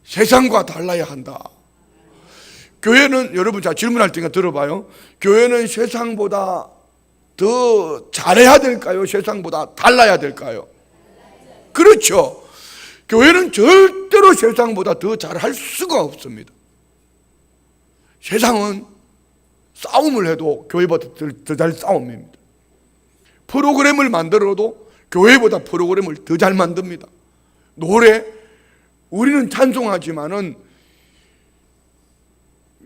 세상과 달라야 한다. 교회는 여러분 자 질문할 테니까 들어봐요. 교회는 세상보다 더 잘해야 될까요? 세상보다 달라야 될까요? 그렇죠. 교회는 절대로 세상보다 더 잘할 수가 없습니다. 세상은 싸움을 해도 교회보다 더 잘 싸움입니다. 프로그램을 만들어도 교회보다 프로그램을 더 잘 만듭니다. 노래, 우리는 찬송하지만은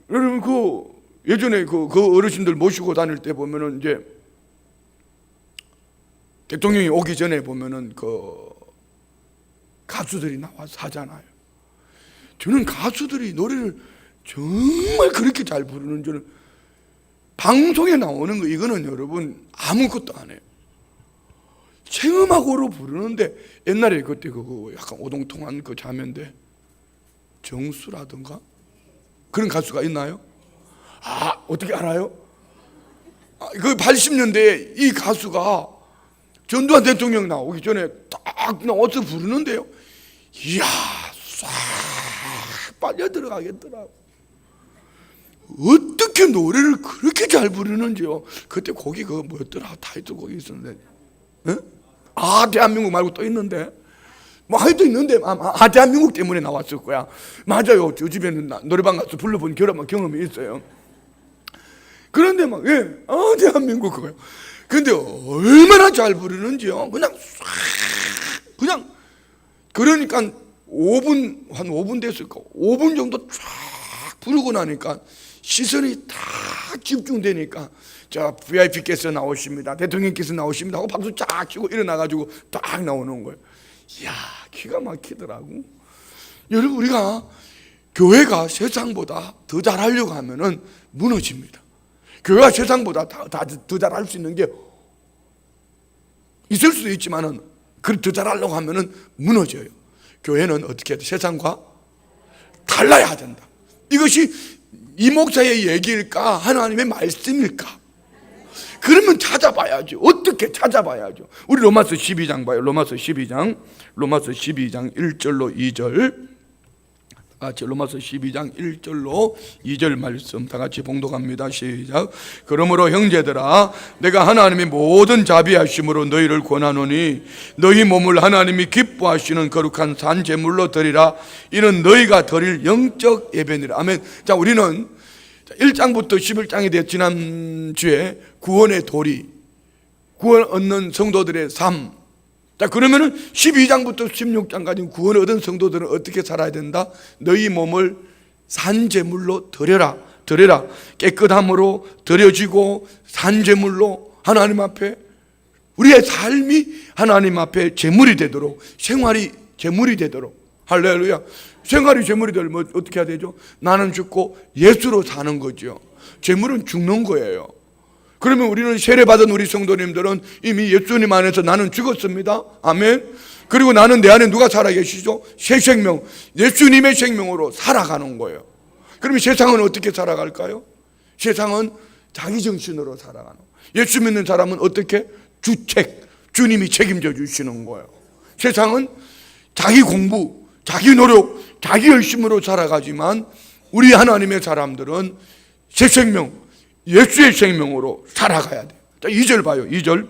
여러분 예전에 그 어르신들 모시고 다닐 때 보면은 이제 대통령이 오기 전에 보면은 가수들이 나와서 하잖아요. 저는 가수들이 노래를 정말 그렇게 잘 부르는 줄은 방송에 나오는 거 이거는 여러분 아무것도 안 해요. 체험하고로 부르는데 옛날에 그때 약간 오동통한 그 자매인데 정수라든가 그런 가수가 있나요? 어떻게 알아요? 그 80년대에 이 가수가 전두환 대통령 나오기 전에 딱 나와서 부르는데요. 이야, 싹 빨려 들어가겠더라고. 어떻게 노래를 그렇게 잘 부르는지요. 그때 곡이 뭐였더라? 타이틀곡이 있었는데. 대한민국 말고 또 있는데. 하여튼 있는데 대한민국 때문에 나왔을 거야. 맞아요. 저 집에는 노래방 가서 불러본 경험이 있어요. 그런데 대한민국 그거요. 근데 얼마나 잘 부르는지요. 그냥 그러니까 한 5분 됐을까? 5분 정도 쫙 부르고 나니까 시선이 다 집중되니까 자 VIP께서 나오십니다. 대통령께서 나오십니다 하고 박수 쫙 치고 일어나가지고 딱 나오는 거예요. 이야, 기가 막히더라고. 여러분, 우리가 교회가 세상보다 더 잘하려고 하면은 무너집니다. 교회가 세상보다 더 잘할 수 있는 게 있을 수도 있지만은 더 잘하려고 하면은 무너져요. 교회는 어떻게 해야 돼? 세상과 달라야 된다. 이것이 이 목사의 얘기일까? 하나님의 말씀일까? 그러면 찾아봐야죠. 어떻게 찾아봐야죠. 우리 로마서 12장 봐요. 로마서 12장 1절로 2절 같이 로마서 12장 1절로 2절 말씀 다 같이 봉독합니다. 시작. 그러므로 형제들아 내가 하나님의 모든 자비하심으로 너희를 권하노니 너희 몸을 하나님이 기뻐하시는 거룩한 산 제물로 드리라. 이는 너희가 드릴 영적 예배니라. 아멘. 자, 우리는 1장부터 11장에 대해 지난주에 구원의 도리, 구원 얻는 성도들의 삶. 자, 그러면은 12장부터 16장까지 구원을 얻은 성도들은 어떻게 살아야 된다? 너희 몸을 산제물로 드려라. 깨끗함으로 드려지고 산제물로 하나님 앞에 우리의 삶이 하나님 앞에 제물이 되도록, 생활이 제물이 되도록. 할렐루야. 생활이 제물이 되려면 어떻게 해야 되죠? 나는 죽고 예수로 사는 거죠. 제물은 죽는 거예요. 그러면 우리는 세례받은 우리 성도님들은 이미 예수님 안에서 나는 죽었습니다. 아멘. 그리고 나는 내 안에 누가 살아계시죠? 새 생명, 예수님의 생명으로 살아가는 거예요. 그러면 세상은 어떻게 살아갈까요? 세상은 자기 정신으로 살아가는 거예요. 예수 믿는 사람은 어떻게? 주님이 책임져 주시는 거예요. 세상은 자기 공부, 자기 노력, 자기 열심으로 살아가지만 우리 하나님의 사람들은 새 생명, 예수의 생명으로 살아가야 돼요. 자, 2절 봐요. 2절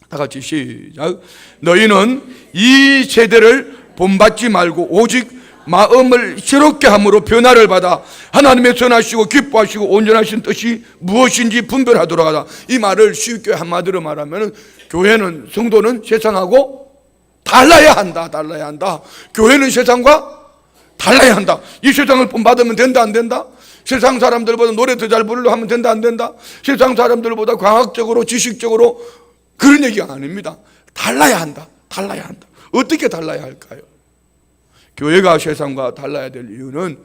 다 같이 시작. 너희는 이 세대를 본받지 말고 오직 마음을 새롭게 함으로 변화를 받아 하나님의 선하시고 기뻐하시고 온전하신 뜻이 무엇인지 분별하도록 하다. 이 말을 쉽게 한마디로 말하면 교회는, 성도는 세상하고 달라야 한다. 교회는 세상과 달라야 한다. 이 세상을 본받으면 된다, 안 된다? 세상 사람들보다 노래 더 잘 부르려 하면 된다, 안 된다? 세상 사람들보다 과학적으로, 지식적으로 그런 얘기가 아닙니다. 달라야 한다. 어떻게 달라야 할까요? 교회가 세상과 달라야 될 이유는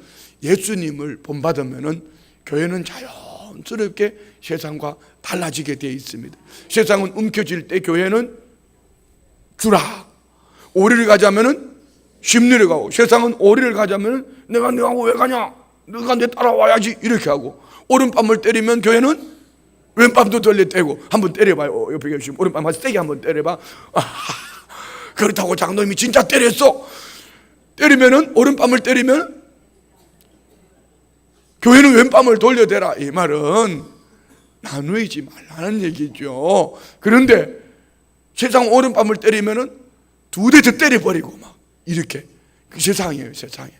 예수님을 본받으면은 교회는 자연스럽게 세상과 달라지게 되어 있습니다. 세상은 움켜질 때 교회는 주라. 오리를 가자면은 심리를 가고, 세상은 오리를 가자면은 내가 왜 가냐? 너가 내 따라와야지 이렇게 하고, 오른밤을 때리면 교회는 왼밤도 돌려 떼고. 한번 때려봐요. 옆에 계시면 오른밤 세게 한번 때려봐. 그렇다고 장로님이 진짜 때렸어. 때리면은, 오른밤을 때리면 교회는 왼밤을 돌려대라. 이 말은 나누지 말라는 얘기죠. 그런데 세상 오른밤을 때리면은 두 대 더 때려버리고 막 이렇게 그 세상이에요, 세상에.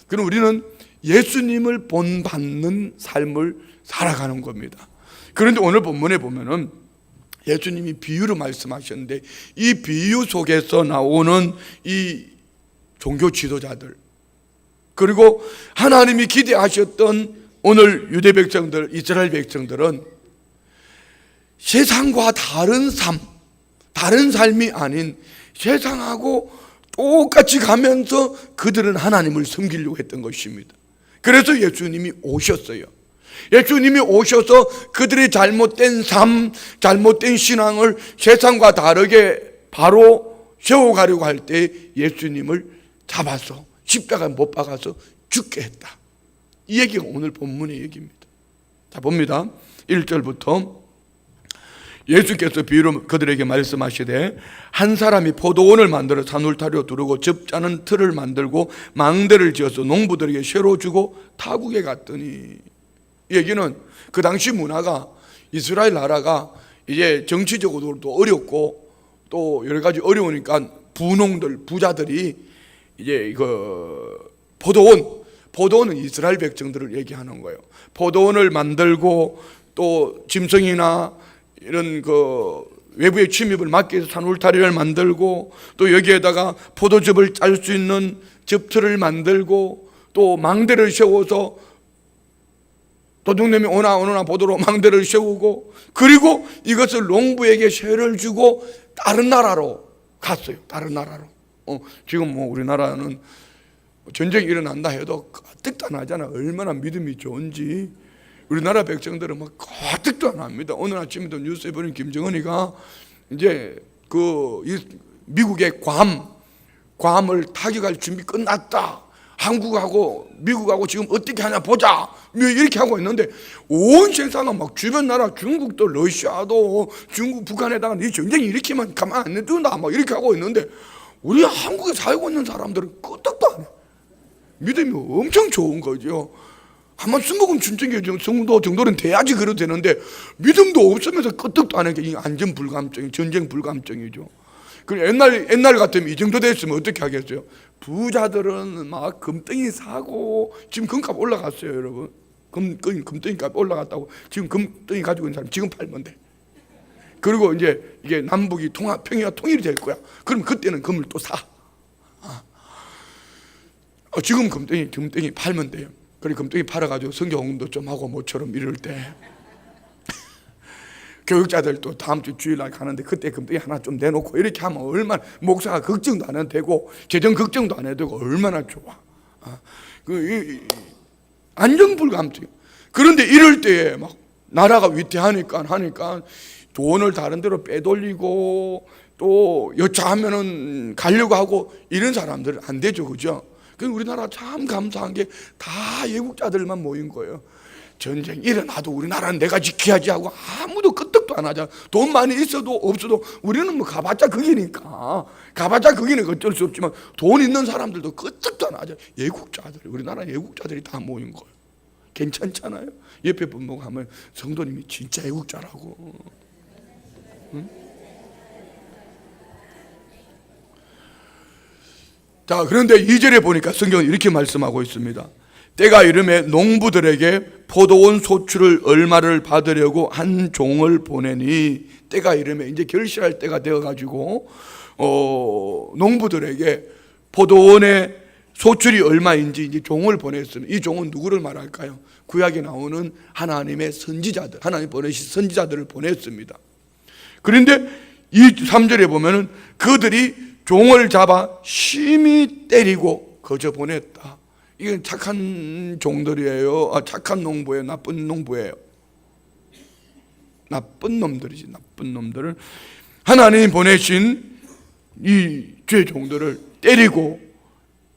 그럼 우리는 예수님을 본받는 삶을 살아가는 겁니다. 그런데 오늘 본문에 보면은 예수님이 비유로 말씀하셨는데, 이 비유 속에서 나오는 이 종교 지도자들, 그리고 하나님이 기대하셨던 오늘 유대 백성들, 이스라엘 백성들은 세상과 다른 삶, 다른 삶이 아닌 세상하고 똑같이 가면서 그들은 하나님을 섬기려고 했던 것입니다. 그래서 예수님이 오셨어요. 예수님이 오셔서 그들의 잘못된 삶, 잘못된 신앙을 세상과 다르게 바로 세워가려고 할 때 예수님을 잡아서 십자가에 못 박아서 죽게 했다. 이 얘기가 오늘 본문의 얘기입니다. 자, 봅니다. 1절부터 예수께서 비유로 그들에게 말씀하시되, 한 사람이 포도원을 만들어 산울타리로 두르고 접자는 틀을 만들고 망대를 지어서 농부들에게 쇠로 주고 타국에 갔더니, 이 얘기는 그 당시 문화가, 이스라엘 나라가 이제 정치적으로도 어렵고 또 여러 가지 어려우니까 부농들, 부자들이 이제 그 포도원은 이스라엘 백성들을 얘기하는 거예요. 포도원을 만들고 또 짐승이나 이런 그 외부의 침입을 막기 위해서 산울타리를 만들고, 또 여기에다가 포도즙을 짤 수 있는 접틀을 만들고, 또 망대를 세워서 도둑놈이 오나 보도록 망대를 세우고, 그리고 이것을 농부에게 세를 주고 다른 나라로 갔어요. 다른 나라로. 지금 뭐 우리나라는 전쟁이 일어난다 해도 가뜩도 안 하잖아. 얼마나 믿음이 좋은지. 우리나라 백성들은 막 가뜩도 안 합니다. 오늘 아침에도 뉴스에 보는 김정은이가 이제 그 미국의 괌을 타격할 준비 끝났다. 한국하고 미국하고 지금 어떻게 하냐 보자, 이렇게 하고 있는데, 온 세상은 막 주변 나라 중국도 러시아도 중국 북한에다가 이 전쟁이 일으키면 가만 안 놔둔다 막 이렇게 하고 있는데, 우리 한국에 살고 있는 사람들은 끄떡도 안 해. 믿음이 엄청 좋은 거죠. 한번 숨먹은 준정의 정도 정도는 돼야지 그래도 되는데, 믿음도 없으면서 끄떡도 안 하는 게 안전 불감증이, 전쟁 불감증이죠. 그 옛날 같으면 이 정도 됐으면 어떻게 하겠어요? 부자들은 막 금덩이 사고, 지금 금값 올라갔어요, 여러분. 금덩이 값 올라갔다고 지금 금덩이 가지고 있는 사람 지금 팔면 돼. 그리고 이제 이게 남북이 평양이 통일이 될 거야. 그럼 그때는 금을 또 사. 지금 금덩이 팔면 돼요. 그래, 금덩이 팔아가지고 성경 공부도 좀 하고 모처럼 이럴 때 교육자들 또 다음 주 주일날 가는데 그때 금덩이 하나 좀 내놓고 이렇게 하면 얼마나, 목사가 걱정도 안 해도 되고 재정 걱정도 안 해도 되고 얼마나 좋아. 안전불감증. 그런데 이럴 때에 막 나라가 위태하니까 돈을 다른 데로 빼돌리고 또 여차하면은 가려고 하고 이런 사람들은 안 되죠, 그죠? 그래서 우리나라 참 감사한 게 다 애국자들만 모인 거예요. 전쟁 일어나도 우리나라는 내가 지켜야지 하고 아무도 끄떡도 안 하잖아. 돈 많이 있어도 없어도 우리는 뭐 가봤자 거기니까, 어쩔 수 없지만 돈 있는 사람들도 끄떡도 안 하죠. 애국자들, 우리나라 애국자들이 다 모인 거예요. 괜찮잖아요. 옆에 분목 하면 성도님이 진짜 애국자라고. 응? 자, 그런데 2절에 보니까 성경은 이렇게 말씀하고 있습니다. 때가 이름에 농부들에게 포도원 소출을 얼마를 받으려고 한 종을 보내니, 때가 이름에 이제 결실할 때가 되어가지고 농부들에게 포도원의 소출이 얼마인지 이제 종을 보냈습니다. 이 종은 누구를 말할까요? 구약에 나오는 하나님의 선지자들, 하나님 보내신 선지자들을 보냈습니다. 그런데 이 3절에 보면은 그들이 종을 잡아 심히 때리고 거저 보냈다. 이건 착한 종들이에요. 착한 농부예요? 나쁜 농부예요? 나쁜 놈들이지. 나쁜 놈들을 하나님이 보내신 이 죄 종들을 때리고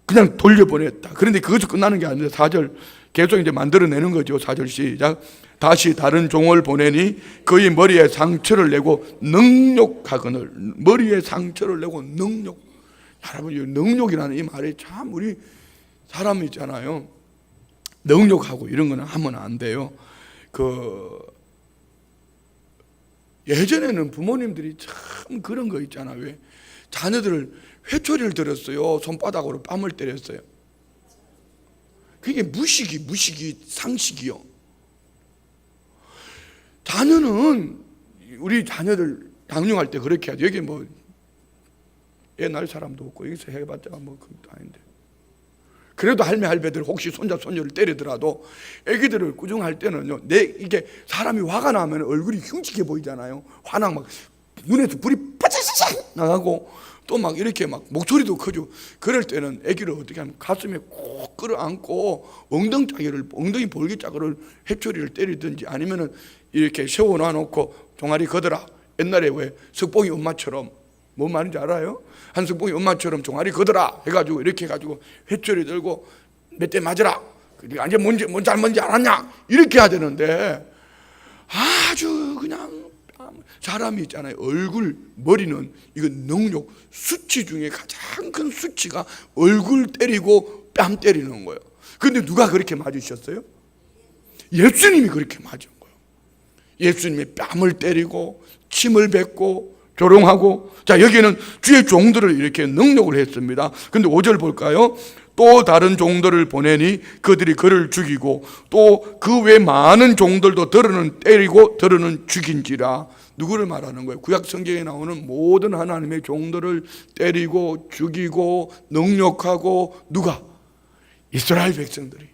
그냥 돌려보냈다. 그런데 그것이 끝나는 게 아니라 4절 계속 이제 만들어내는 거죠. 4절 시작. 다시 다른 종을 보내니 그의 머리에 상처를 내고 능욕하거늘. 머리에 상처를 내고 능욕. 여러분, 이 능욕이라는 이 말이 참, 우리 사람 있잖아요, 능욕하고 이런 거는 하면 안 돼요. 예전에는 부모님들이 참 그런 거 있잖아요. 왜 자녀들을 회초리를 들었어요, 손바닥으로 뺨을 때렸어요. 그게 무식이 상식이요. 자녀는, 우리 자녀들 당뇨할 때 그렇게 하죠. 여기 뭐 옛날 사람도 없고 여기서 해봤자 뭐 그것도 아닌데, 그래도 할매 할배들 혹시 손자 손녀를 때리더라도 애기들을 꾸중할 때는요, 이게 사람이 화가 나면 얼굴이 흉측해 보이잖아요. 화나 막 눈에서 불이 빠자자자 나가고 또 막 이렇게 막 목소리도 크죠. 그럴 때는 애기를 어떻게 하면 가슴에 꼭 끌어안고 엉덩이 볼기짝을 회초리를 때리든지, 아니면은 이렇게 세워놔 놓고 종아리 걷어라. 옛날에 왜 석봉이 엄마처럼, 뭔 말인지 알아요? 한석봉이 엄마처럼 종아리 걷어라 해가지고 이렇게 해가지고 회초리 들고 몇 대 맞으라. 네가 이제 뭔 잘못인지 알았냐? 이렇게 해야 되는데, 아주 그냥 사람이 있잖아요. 얼굴, 머리는, 이건 능욕, 수치 중에 가장 큰 수치가 얼굴 때리고 뺨 때리는 거예요. 그런데 누가 그렇게 맞으셨어요? 예수님이 그렇게 맞은 거예요. 예수님이 뺨을 때리고 침을 뱉고 조롱하고. 자, 여기는 주의 종들을 이렇게 능욕을 했습니다. 근데 5절 볼까요? 또 다른 종들을 보내니 그들이 그를 죽이고 또 그 외 많은 종들도 더러는 때리고 더러는 죽인지라. 누구를 말하는 거예요? 구약 성경에 나오는 모든 하나님의 종들을 때리고 죽이고 능욕하고. 누가? 이스라엘 백성들이.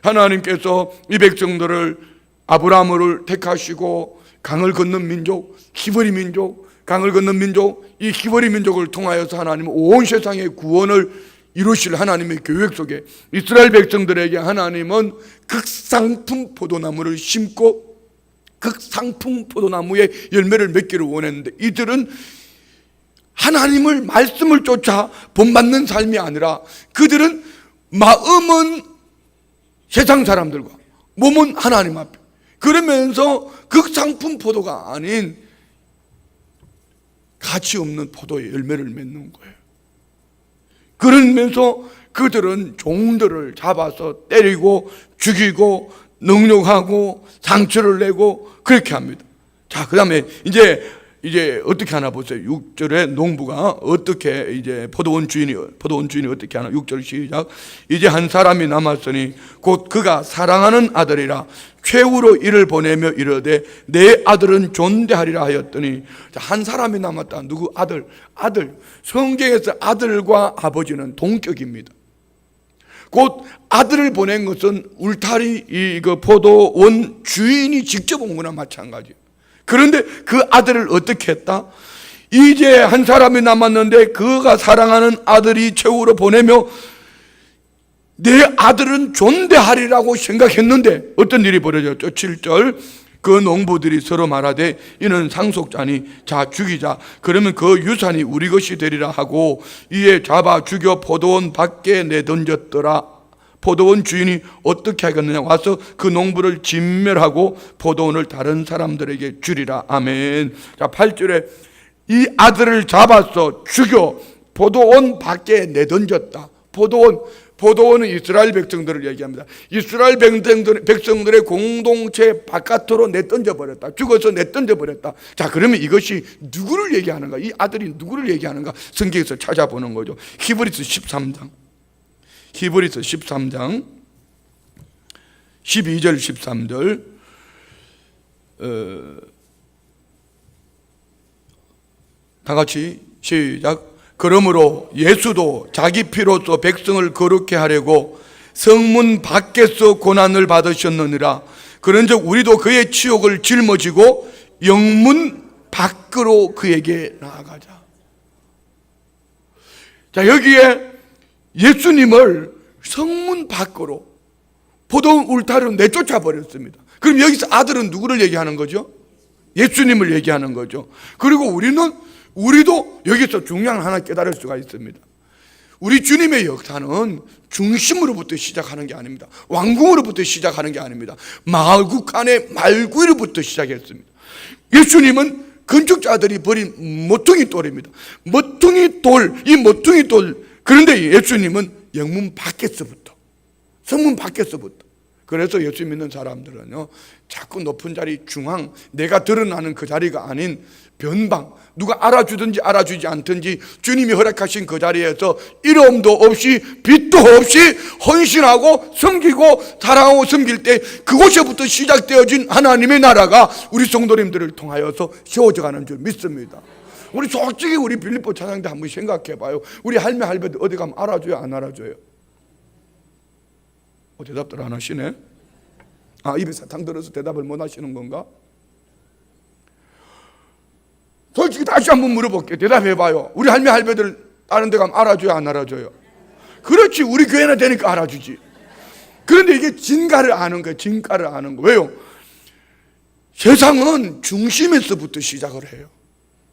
하나님께서 이 백성들을, 아브라함을 택하시고 강을 건넌 민족, 히브리 민족, 강을 건넌 민족, 이 히브리 민족을 통하여서 하나님은 온 세상의 구원을 이루실 하나님의 계획 속에 이스라엘 백성들에게 하나님은 극상품 포도나무를 심고 극상품 포도나무의 열매를 맺기를 원했는데, 이들은 하나님을, 말씀을 쫓아 본받는 삶이 아니라 그들은 마음은 세상 사람들과 몸은 하나님 앞에, 그러면서 극상품 포도가 아닌 가치 없는 포도의 열매를 맺는 거예요. 그러면서 그들은 종들을 잡아서 때리고 죽이고 능욕하고 상처를 내고 그렇게 합니다. 자, 그 다음에 이제 어떻게 하나 보세요. 6절에 농부가 어떻게 이제 포도원 주인이 어떻게 하나. 6절 시작. 이제 한 사람이 남았으니 곧 그가 사랑하는 아들이라 최후로 이를 보내며 이르되 내 아들은 존대하리라 하였더니, 한 사람이 남았다. 누구? 아들. 성경에서 아들과 아버지는 동격입니다. 곧 아들을 보낸 것은 울타리 그 포도원 주인이 직접 온 거나 마찬가지예요. 그런데 그 아들을 어떻게 했다? 이제 한 사람이 남았는데 그가 사랑하는 아들이 최후로 보내며 내 아들은 존대하리라고 생각했는데 어떤 일이 벌어졌죠? 7절. 그 농부들이 서로 말하되 이는 상속자니 자 죽이자. 그러면 그 유산이 우리 것이 되리라 하고 이에 잡아 죽여 포도원 밖에 내던졌더라. 포도원 주인이 어떻게 하겠느냐? 와서 그 농부를 진멸하고 포도원을 다른 사람들에게 주리라. 아멘. 자, 8절에 이 아들을 잡아서 죽여 포도원 밖에 내던졌다. 포도원은 이스라엘 백성들을 얘기합니다. 이스라엘 백성들의 공동체 바깥으로 내던져버렸다. 죽어서 내던져버렸다. 자, 그러면 이것이 누구를 얘기하는가? 이 아들이 누구를 얘기하는가? 성경에서 찾아보는 거죠. 히브리서 13장 12절 13절 다 같이 시작. 그러므로 예수도 자기 피로써 백성을 거룩케 하려고 성문 밖에서 고난을 받으셨느니라. 그런즉 우리도 그의 치욕을 짊어지고 영문 밖으로 그에게 나아가자. 자, 여기에 예수님을 성문 밖으로 포도원 울타리로 내쫓아 버렸습니다. 그럼 여기서 아들은 누구를 얘기하는 거죠? 예수님을 얘기하는 거죠. 그리고 우리도 여기서 중요한 하나 깨달을 수가 있습니다. 우리 주님의 역사는 중심으로부터 시작하는 게 아닙니다. 왕궁으로부터 시작하는 게 아닙니다. 마국 안에 말구이로부터 시작했습니다. 예수님은 건축자들이 버린 모퉁이 돌입니다. 모퉁이 돌, 이 모퉁이 돌. 그런데 예수님은 영문 밖에서부터, 성문 밖에서부터. 그래서 예수 믿는 사람들은요, 자꾸 높은 자리, 중앙, 내가 드러나는 그 자리가 아닌 변방, 누가 알아주든지 알아주지 않든지 주님이 허락하신 그 자리에서 이름도 없이 빛도 없이 헌신하고 섬기고 사랑하고 섬길 때 그곳에부터 시작되어진 하나님의 나라가 우리 성도님들을 통하여서 세워져가는 줄 믿습니다. 우리 솔직히 우리 빌립보 찬양대 한번 생각해 봐요. 우리 할매 할배들 어디 가면 알아줘요, 안 알아줘요? 대답들 안 하시네. 입에 사탕 들어서 대답을 못 하시는 건가? 솔직히 다시 한번 물어볼게요. 대답해 봐요. 우리 할매 할배들 다른 데 가면 알아줘요, 안 알아줘요? 그렇지, 우리 교회나 되니까 알아주지. 그런데 이게 진가를 아는 거예요. 진가를 아는 거예요. 왜요? 세상은 중심에서부터 시작을 해요.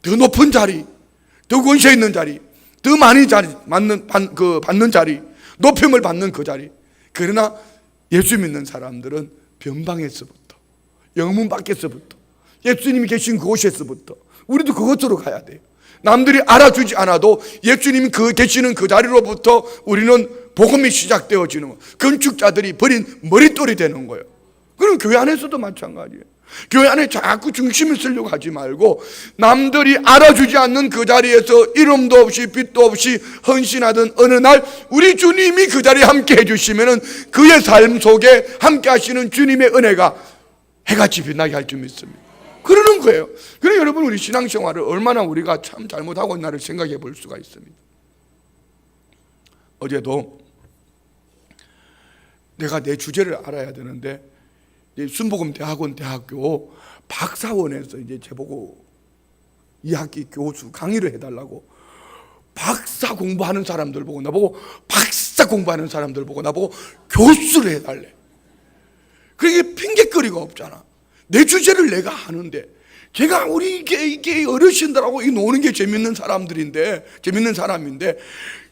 더 높은 자리, 더 권세 있는 자리, 더 많이 받는 자리, 높임을 받는 그 자리. 그러나 예수 믿는 사람들은 변방에서부터, 영문 밖에서부터, 예수님이 계신 그곳에서부터 우리도 그것으로 가야 돼요. 남들이 알아주지 않아도 예수님이 계시는 그 자리로부터 우리는 복음이 시작되어지는 거예요. 건축자들이 버린 머릿돌이 되는 거예요. 그럼 교회 안에서도 마찬가지예요. 교회 안에 자꾸 중심을 쓰려고 하지 말고 남들이 알아주지 않는 그 자리에서 이름도 없이 빛도 없이 헌신하던 어느 날 우리 주님이 그 자리에 함께 해주시면 그의 삶 속에 함께 하시는 주님의 은혜가 해같이 빛나게 할 줄 믿습니다. 그러는 거예요. 그래서 여러분, 우리 신앙생활을 얼마나 우리가 참 잘못하고 있나를 생각해 볼 수가 있습니다. 어제도 내가 내 주제를 알아야 되는데 순복음 대학교 박사원에서 이제 제보고 2학기 교수 강의를 해달라고, 박사 공부하는 사람들 보고 나보고, 박사 공부하는 사람들 보고 나보고 교수를 해달래. 그게 핑계거리가 없잖아. 내 주제를 내가 하는데, 제가 우리 이게 어르신들하고 노는 게 재밌는 사람인데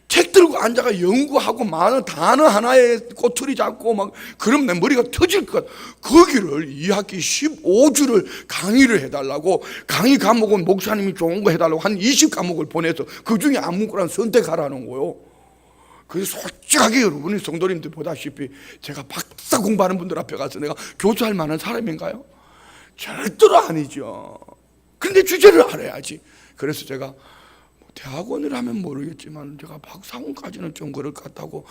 책 들고 앉아가 연구하고 많은 단어 하나에 꼬투리 잡고 막 그럼 내 머리가 터질 것 같아. 거기를 2학기 15주를 강의를 해달라고, 강의 과목은 목사님이 좋은 거 해달라고 한 20과목을 보내서 그 중에 아무거나 선택하라는 거요. 그래서 솔직하게 여러분이 성도님들 보다시피 제가 박사 공부하는 분들 앞에 가서 내가 교수할 만한 사람인가요? 절대로 아니죠. 근데 주제를 알아야지. 그래서 제가 대학원을 하면 모르겠지만 제가 박사원까지는 좀 그럴 것 같다고,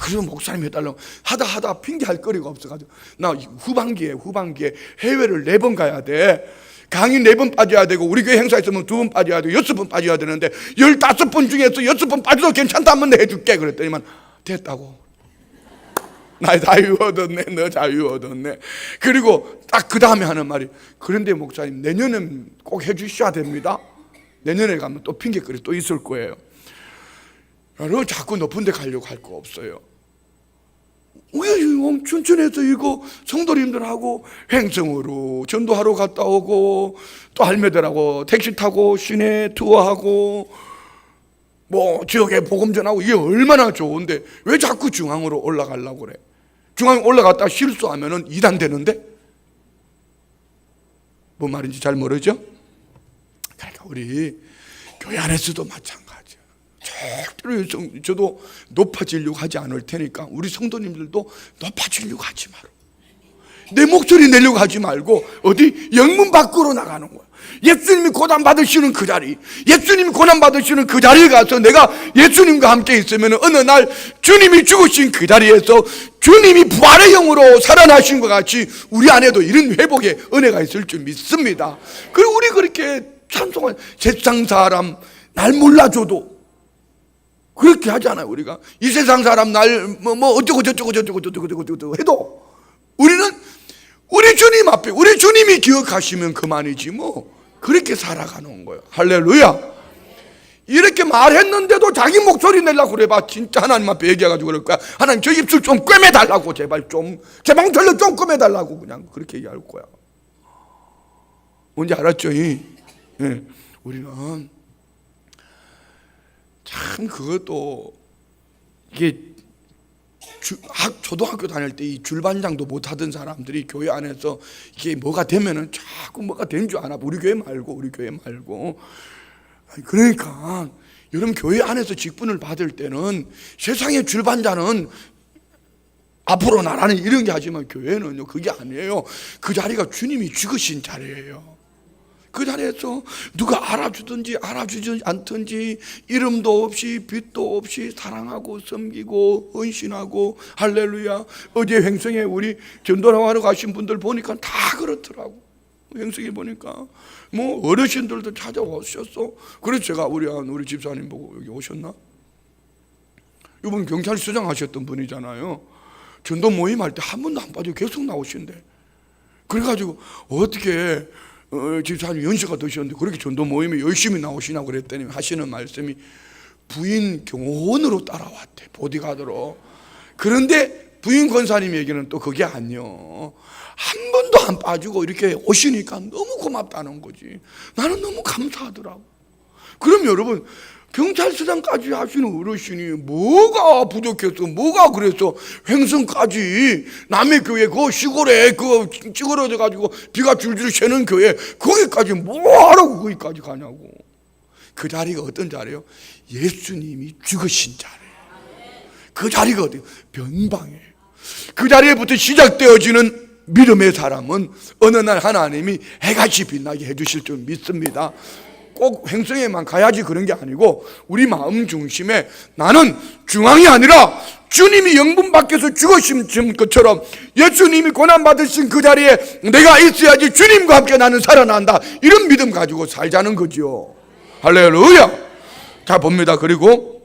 그래서 목사님 해달라고 하다 핑계할 거리가 없어가지고 나 후반기에 해외를 4번 가야 돼. 강의 4번 빠져야 되고 우리 교회 행사 있으면 2번 빠져야 되고 6번 빠져야 되는데 15번 중에서 6번 빠져도 괜찮다면 내 해줄게 그랬더니만 됐다고. 나 자유 얻었네, 너 자유 얻었네. 그리고 딱 그 다음에 하는 말이, 그런데 목사님 내년엔 꼭 해주셔야 됩니다. 내년에 가면 또 핑계거리 또 있을 거예요. 여러분 자꾸 높은 데 가려고 할 거 없어요. 우리 춘천에서 이거 성도님들하고 행성으로 전도하러 갔다 오고 또 할매들하고 택시 타고 시내 투어하고 뭐 지역에 복음 전하고 이게 얼마나 좋은데 왜 자꾸 중앙으로 올라가려고 그래? 중앙에 올라갔다 실수하면은 이단 되는데? 뭔 말인지 잘 모르죠? 그러니까 우리 교회 안에서도 마찬가지예요. 절대로 저도 높아지려고 하지 않을 테니까 우리 성도님들도 높아지려고 하지 마라. 내 목소리 내려고 하지 말고 어디 영문 밖으로 나가는 거야. 예수님이 고난 받으시는 그 자리, 예수님이 고난 받으시는 그 자리에 가서 내가 예수님과 함께 있으면 어느 날 주님이 죽으신 그 자리에서 주님이 부활의 영으로 살아나신 것 같이 우리 안에도 이런 회복의 은혜가 있을 줄 믿습니다. 그리고 우리 그렇게 찬송한 세상 사람 날 몰라줘도 그렇게 하잖아요. 우리가 이 세상 사람 날 뭐 어쩌고 저쩌고 해도 우리는 우리 주님 앞에 우리 주님이 기억하시면 그만이지 뭐. 그렇게 살아가는 거예요. 할렐루야. 이렇게 말했는데도 자기 목소리 내려고 그래봐. 진짜 하나님 앞에 얘기해가지고 그럴 거야. 하나님 저 입술 좀 꿰매달라고, 제발 좀 제 방철로 좀 꿰매달라고 그냥 그렇게 얘기할 거야. 뭔지 알았죠? 예. 우리는 참 그것도 이게 초등학교 다닐 때 이 줄반장도 못하던 사람들이 교회 안에서 이게 뭐가 되면은 자꾸 뭐가 된 줄 아나. 우리 교회 말고. 그러니까 여러분, 교회 안에서 직분을 받을 때는 세상의 줄반자는 앞으로 나라는 이런 게 하지만 교회는요, 그게 아니에요. 그 자리가 주님이 죽으신 자리예요. 그 자리에서 누가 알아주든지 알아주지 않든지 이름도 없이 빛도 없이 사랑하고 섬기고 헌신하고, 할렐루야. 어제 횡성에 우리 전도하러 가신 분들 보니까 다 그렇더라고. 횡성에 보니까 뭐 어르신들도 찾아오셨어. 그래서 제가 우리 집사님 보고 여기 오셨나? 이분 경찰서장 하셨던 분이잖아요. 전도 모임 할 때 한 번도 안 빠지고 계속 나오신대. 그래가지고 어떻게 집사님 연세가 드셨는데 그렇게 전도 모임에 열심히 나오시냐고 그랬더니 하시는 말씀이 부인 경호원으로 따라왔대, 보디가드로. 그런데 부인 권사님 얘기는 또 그게 아니요, 한 번도 안 빠지고 이렇게 오시니까 너무 고맙다는 거지. 나는 너무 감사하더라고. 그럼 여러분, 경찰서장까지 하시는 어르신이 뭐가 부족해서, 뭐가 그래서 횡성까지 남의 교회 그 시골에 그 찌그러져 가지고 비가 줄줄 새는 교회 거기까지 뭐 하라고 거기까지 가냐고. 그 자리가 어떤 자리예요? 예수님이 죽으신 자리예요. 그 자리가 어디예요? 변방이에요. 그 자리에부터 시작되어지는 믿음의 사람은 어느 날 하나님이 해같이 빛나게 해주실 줄 믿습니다. 꼭 횡성에만 가야지 그런 게 아니고 우리 마음 중심에 나는 중앙이 아니라 주님이 영분 밖에서 죽으신 것처럼 예수님이 고난받으신 그 자리에 내가 있어야지 주님과 함께 나는 살아난다, 이런 믿음 가지고 살자는 거죠. 할렐루야. 자 봅니다. 그리고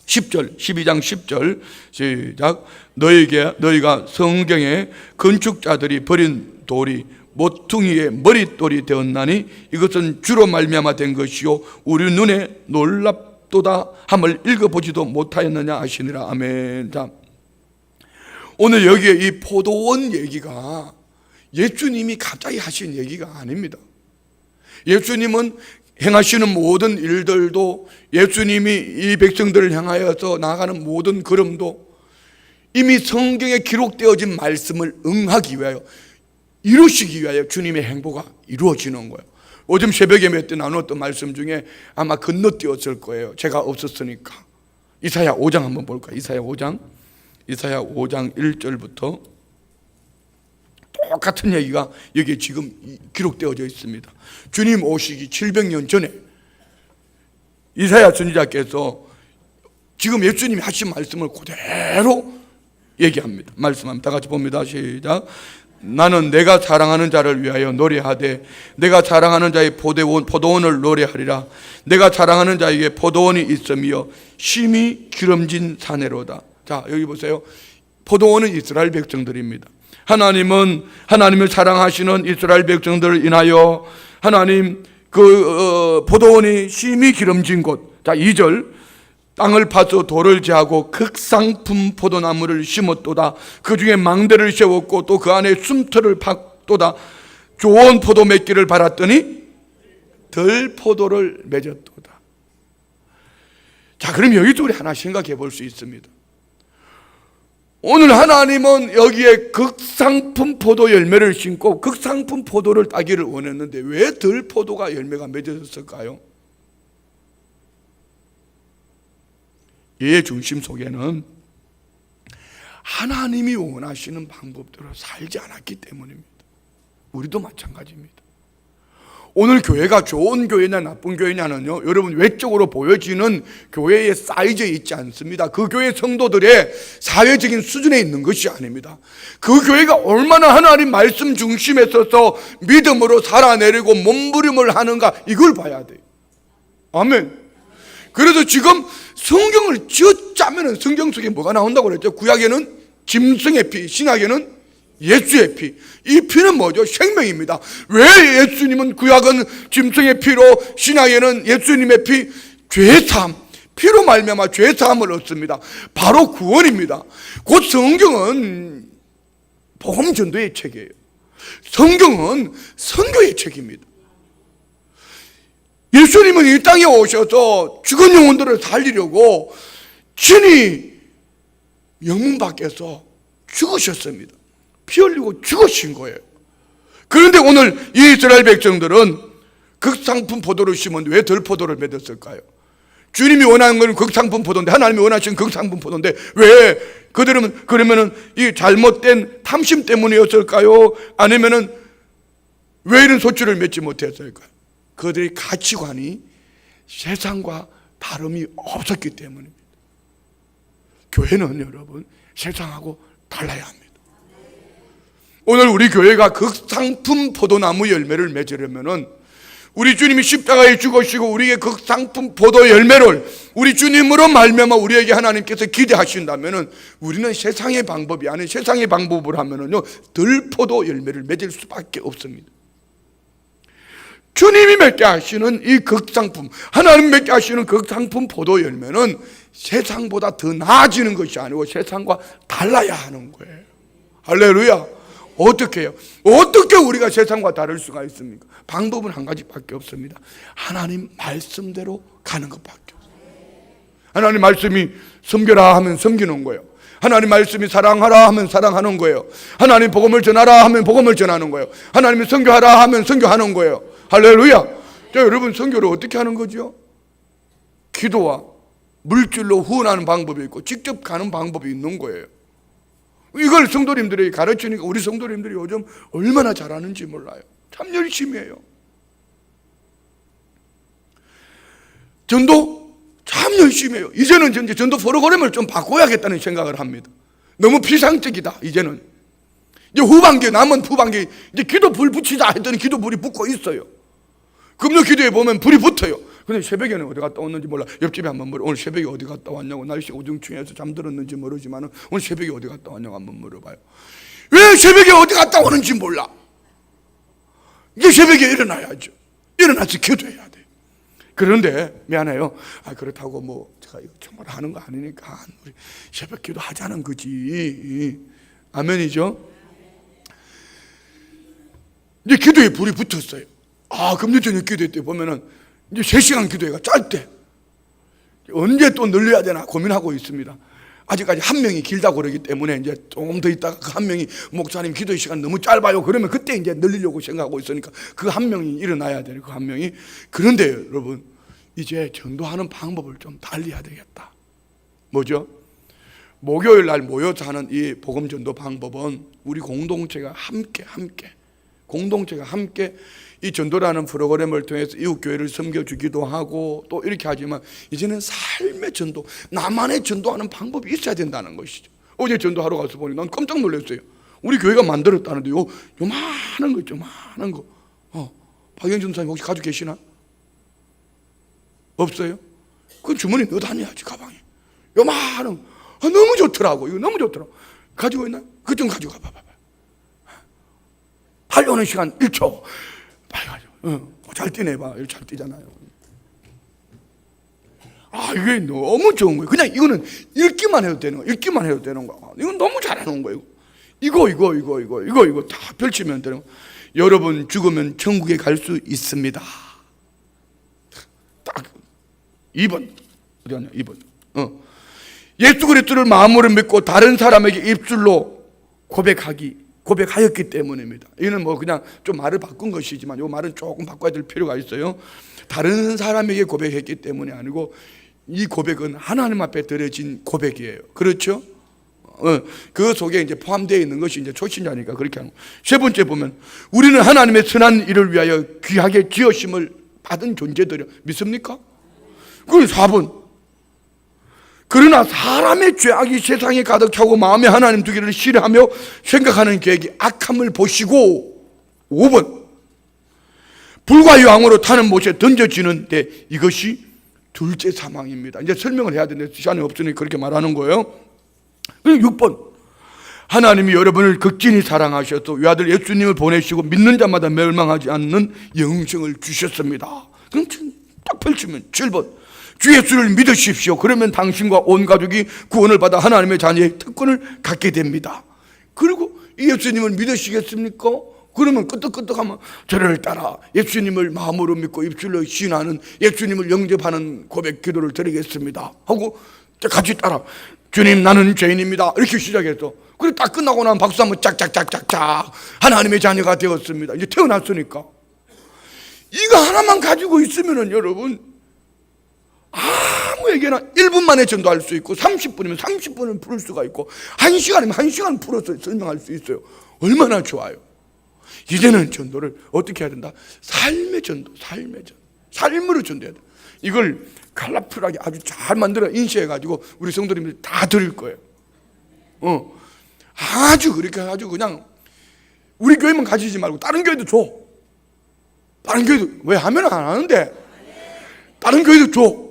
10절, 12장 10절 시작. 너희가 성경에 건축자들이 버린 돌이 모퉁이의 머릿돌이 되었나니 이것은 주로 말미암아 된 것이요 우리 눈에 놀랍도다 함을 읽어보지도 못하였느냐 하시니라. 아멘. 자, 오늘 여기에 이 포도원 얘기가 예수님이 갑자기 하신 얘기가 아닙니다. 예수님은 행하시는 모든 일들도, 예수님이 이 백성들을 향하여서 나아가는 모든 걸음도 이미 성경에 기록되어진 말씀을 응하기 위하여, 이루시기 위하여 주님의 행보가 이루어지는 거예요. 요즘 새벽에 몇 때 나눴던 말씀 중에 아마 건너뛰었을 거예요. 제가 없었으니까. 이사야 5장 한번 볼까요? 이사야 5장 1절부터 똑같은 얘기가 여기에 지금 기록되어져 있습니다. 주님 오시기 700년 전에 이사야 선지자께서 지금 예수님이 하신 말씀을 그대로 얘기합니다. 말씀합니다. 다 같이 봅니다. 시작. 나는 내가 사랑하는 자를 위하여 노래하되 내가 사랑하는 자의 포도원을 노래하리라. 내가 사랑하는 자에게 포도원이 있으며 심히 기름진 사내로다. 자, 여기 보세요. 포도원은 이스라엘 백성들입니다. 하나님은 하나님을 사랑하시는 이스라엘 백성들을 인하여 하나님 포도원이 심히 기름진 곳. 자, 2절. 땅을 파서 돌을 제하고 극상품 포도나무를 심었도다. 그 중에 망대를 세웠고 또 그 안에 숨터를 팠도다. 좋은 포도 맺기를 바랐더니 덜 포도를 맺었도다. 자, 그럼 여기도 우리 하나 생각해 볼 수 있습니다. 오늘 하나님은 여기에 극상품 포도 열매를 심고 극상품 포도를 따기를 원했는데 왜 덜 포도가 열매가 맺어졌을까요? 얘의 중심 속에는 하나님이 원하시는 방법대로 살지 않았기 때문입니다. 우리도 마찬가지입니다. 오늘 교회가 좋은 교회냐 나쁜 교회냐는요, 여러분 외적으로 보여지는 교회의 사이즈에 있지 않습니다. 그 교회 성도들의 사회적인 수준에 있는 것이 아닙니다. 그 교회가 얼마나 하나님 말씀 중심에 서서 믿음으로 살아내리고 몸부림을 하는가, 이걸 봐야 돼요. 아멘. 그래서 지금 성경을 쥐어짜면 성경 속에 뭐가 나온다고 그랬죠? 구약에는 짐승의 피, 신약에는 예수의 피. 이 피는 뭐죠? 생명입니다. 왜 예수님은 구약은 짐승의 피로, 신약에는 예수님의 피? 죄사함. 피로 말미암아 죄사함을 얻습니다. 바로 구원입니다. 곧 성경은 복음 전도의 책이에요. 성경은 선교의 책입니다. 예수님은 이 땅에 오셔서 죽은 영혼들을 살리려고 친히 영문 밖에서 죽으셨습니다. 피 흘리고 죽으신 거예요. 그런데 오늘 이 이스라엘 백성들은 극상품 포도를 심었는데 왜 덜포도를 맺었을까요? 주님이 원하는 건 극상품 포도인데, 하나님이 원하시는 극상품 포도인데 왜 그들은 그러면은 이 잘못된 탐심 때문이었을까요? 아니면은 왜 이런 소출을 맺지 못했을까요? 그들의 가치관이 세상과 다름이 없었기 때문입니다. 교회는 여러분 세상하고 달라야 합니다. 오늘 우리 교회가 극상품 포도나무 열매를 맺으려면은 우리 주님이 십자가에 죽으시고 우리에게 극상품 포도 열매를 우리 주님으로 말미암아 우리에게 하나님께서 기대하신다면은 우리는 세상의 방법이 아닌 세상의 방법으로 하면은요 덜 포도 열매를 맺을 수밖에 없습니다. 주님이 맺게 하시는 이 극상품, 하나님 맺게 하시는 극상품 포도 열매는 세상보다 더 나아지는 것이 아니고 세상과 달라야 하는 거예요. 할렐루야. 어떻게 해요? 어떻게 우리가 세상과 다를 수가 있습니까? 방법은 한 가지밖에 없습니다. 하나님 말씀대로 가는 것밖에 없어요. 하나님 말씀이 섬겨라 하면 섬기는 거예요. 하나님 말씀이 사랑하라 하면 사랑하는 거예요. 하나님 복음을 전하라 하면 복음을 전하는 거예요. 하나님이 선교하라 하면 선교하는 거예요. 할렐루야. 자, 여러분 선교를 어떻게 하는 거죠? 기도와 물질로 후원하는 방법이 있고 직접 가는 방법이 있는 거예요. 이걸 성도님들에게 가르치니까 우리 성도님들이 요즘 얼마나 잘하는지 몰라요. 참 열심히 해요. 전도 참 열심히 해요. 이제는 전도 프로그램을 좀 바꿔야겠다는 생각을 합니다. 너무 비상적이다. 이제는 이제 후반기 남은 후반기 이제 기도 불 붙이자 했더니 기도 불이 붙고 있어요. 금요 기도에 보면 불이 붙어요. 근데 새벽에는 어디 갔다 왔는지 몰라. 옆집에 한번 물어. 오늘 새벽에 어디 갔다 왔냐고. 날씨 우중충해서 잠들었는지 모르지만 오늘 새벽에 어디 갔다 왔냐고 한번 물어봐요. 왜 새벽에 어디 갔다 오는지 몰라. 이제 새벽에 일어나야죠. 일어나서 기도해야 돼. 그런데 미안해요. 그렇다고 뭐 제가 이거 정말 하는 거 아니니까 우리 새벽 기도 하자는 거지. 아멘이죠. 이제 기도에 불이 붙었어요. 금요 저녁 기도회 때 보면은 이제 3시간 기도회가 짧대. 언제 또 늘려야 되나 고민하고 있습니다. 아직까지 한 명이 길다고 그러기 때문에 이제 조금 더 있다가 그 한 명이 목사님 기도의 시간 너무 짧아요. 그러면 그때 이제 늘리려고 생각하고 있으니까 그 한 명이 일어나야 돼요. 그 한 명이. 그런데 여러분 이제 전도하는 방법을 좀 달리해야 되겠다. 뭐죠? 목요일 날 모여서 하는 이 복음 전도 방법은 우리 공동체가 함께 이 전도라는 프로그램을 통해서 이웃교회를 섬겨주기도 하고 또 이렇게 하지만 이제는 삶의 전도, 나만의 전도하는 방법이 있어야 된다는 것이죠. 어제 전도하러 가서 보니 난 깜짝 놀랐어요. 우리 교회가 만들었다는데 요만한 거 박영준 선생님 혹시 가지고 계시나? 없어요? 그건 주머니에 넣어 다녀야지 가방에. 요만한 너무 좋더라고. 이거 너무 좋더라고. 가지고 있나? 그거 좀 가지고 가봐. 달려오는 시간 1초. 빨리 가지고. 잘 뛰네 봐. 잘 뛰잖아요. 이게 너무 좋은 거예요. 그냥 이거는 읽기만 해도 되는 거야. 읽기만 해도 되는 거야. 이건 너무 잘하는 거예요. 이거 다 펼치면 되는 거야. 여러분 죽으면 천국에 갈 수 있습니다. 딱 2번. 어디 갔냐? 2번. 예수 그리스도를 마음으로 믿고 다른 사람에게 입술로 고백하였기 때문입니다. 이는 뭐 그냥 좀 말을 바꾼 것이지만 이 말은 조금 바꿔야 될 필요가 있어요. 다른 사람에게 고백했기 때문이 아니고 이 고백은 하나님 앞에 드려진 고백이에요. 그렇죠? 그 속에 이제 포함되어 있는 것이 이제 초신자니까 그렇게 하는 거예요. 세 번째 보면 우리는 하나님의 선한 일을 위하여 귀하게 지으심을 받은 존재들이요. 믿습니까? 그럼 4번. 그러나 사람의 죄악이 세상에 가득 차고 마음에 하나님 두기를 싫어하며 생각하는 계획이 악함을 보시고 5번. 불과 유황으로 타는 못에 던져지는데 이것이 둘째 사망입니다. 이제 설명을 해야 되는데 시간이 없으니 그렇게 말하는 거예요. 그리고 6번. 하나님이 여러분을 극진히 사랑하셔서 외아들 예수님을 보내시고 믿는 자마다 멸망하지 않는 영생을 주셨습니다. 그럼 딱 펼치면 7번. 주 예수를 믿으십시오. 그러면 당신과 온 가족이 구원을 받아 하나님의 자녀의 특권을 갖게 됩니다. 그리고 이 예수님을 믿으시겠습니까? 그러면 끄떡끄떡하면 저를 따라 예수님을 마음으로 믿고 입술로 시인하는 예수님을 영접하는 고백 기도를 드리겠습니다 하고 같이 따라 주님 나는 죄인입니다 이렇게 시작해서 그리고 딱 끝나고 나면 박수 한번 짝짝짝짝짝 하나님의 자녀가 되었습니다. 이제 태어났으니까. 이거 하나만 가지고 있으면은 여러분 아무에게나 1분 만에 전도할 수 있고 30분이면 30분을 풀 수가 있고 1시간이면 1시간 풀어서 설명할 수 있어요. 얼마나 좋아요. 이제는 전도를 어떻게 해야 된다? 삶의 전도, 삶으로 전도해야 돼. 이걸 컬러풀하게 아주 잘 만들어 인쇄해가지고 우리 성도님들 다 드릴 거예요. 아주 그렇게 해가지고 그냥 우리 교회만 가지지 말고 다른 교회도 줘. 다른 교회도 왜 하면 안 하는데? 다른 교회도 줘.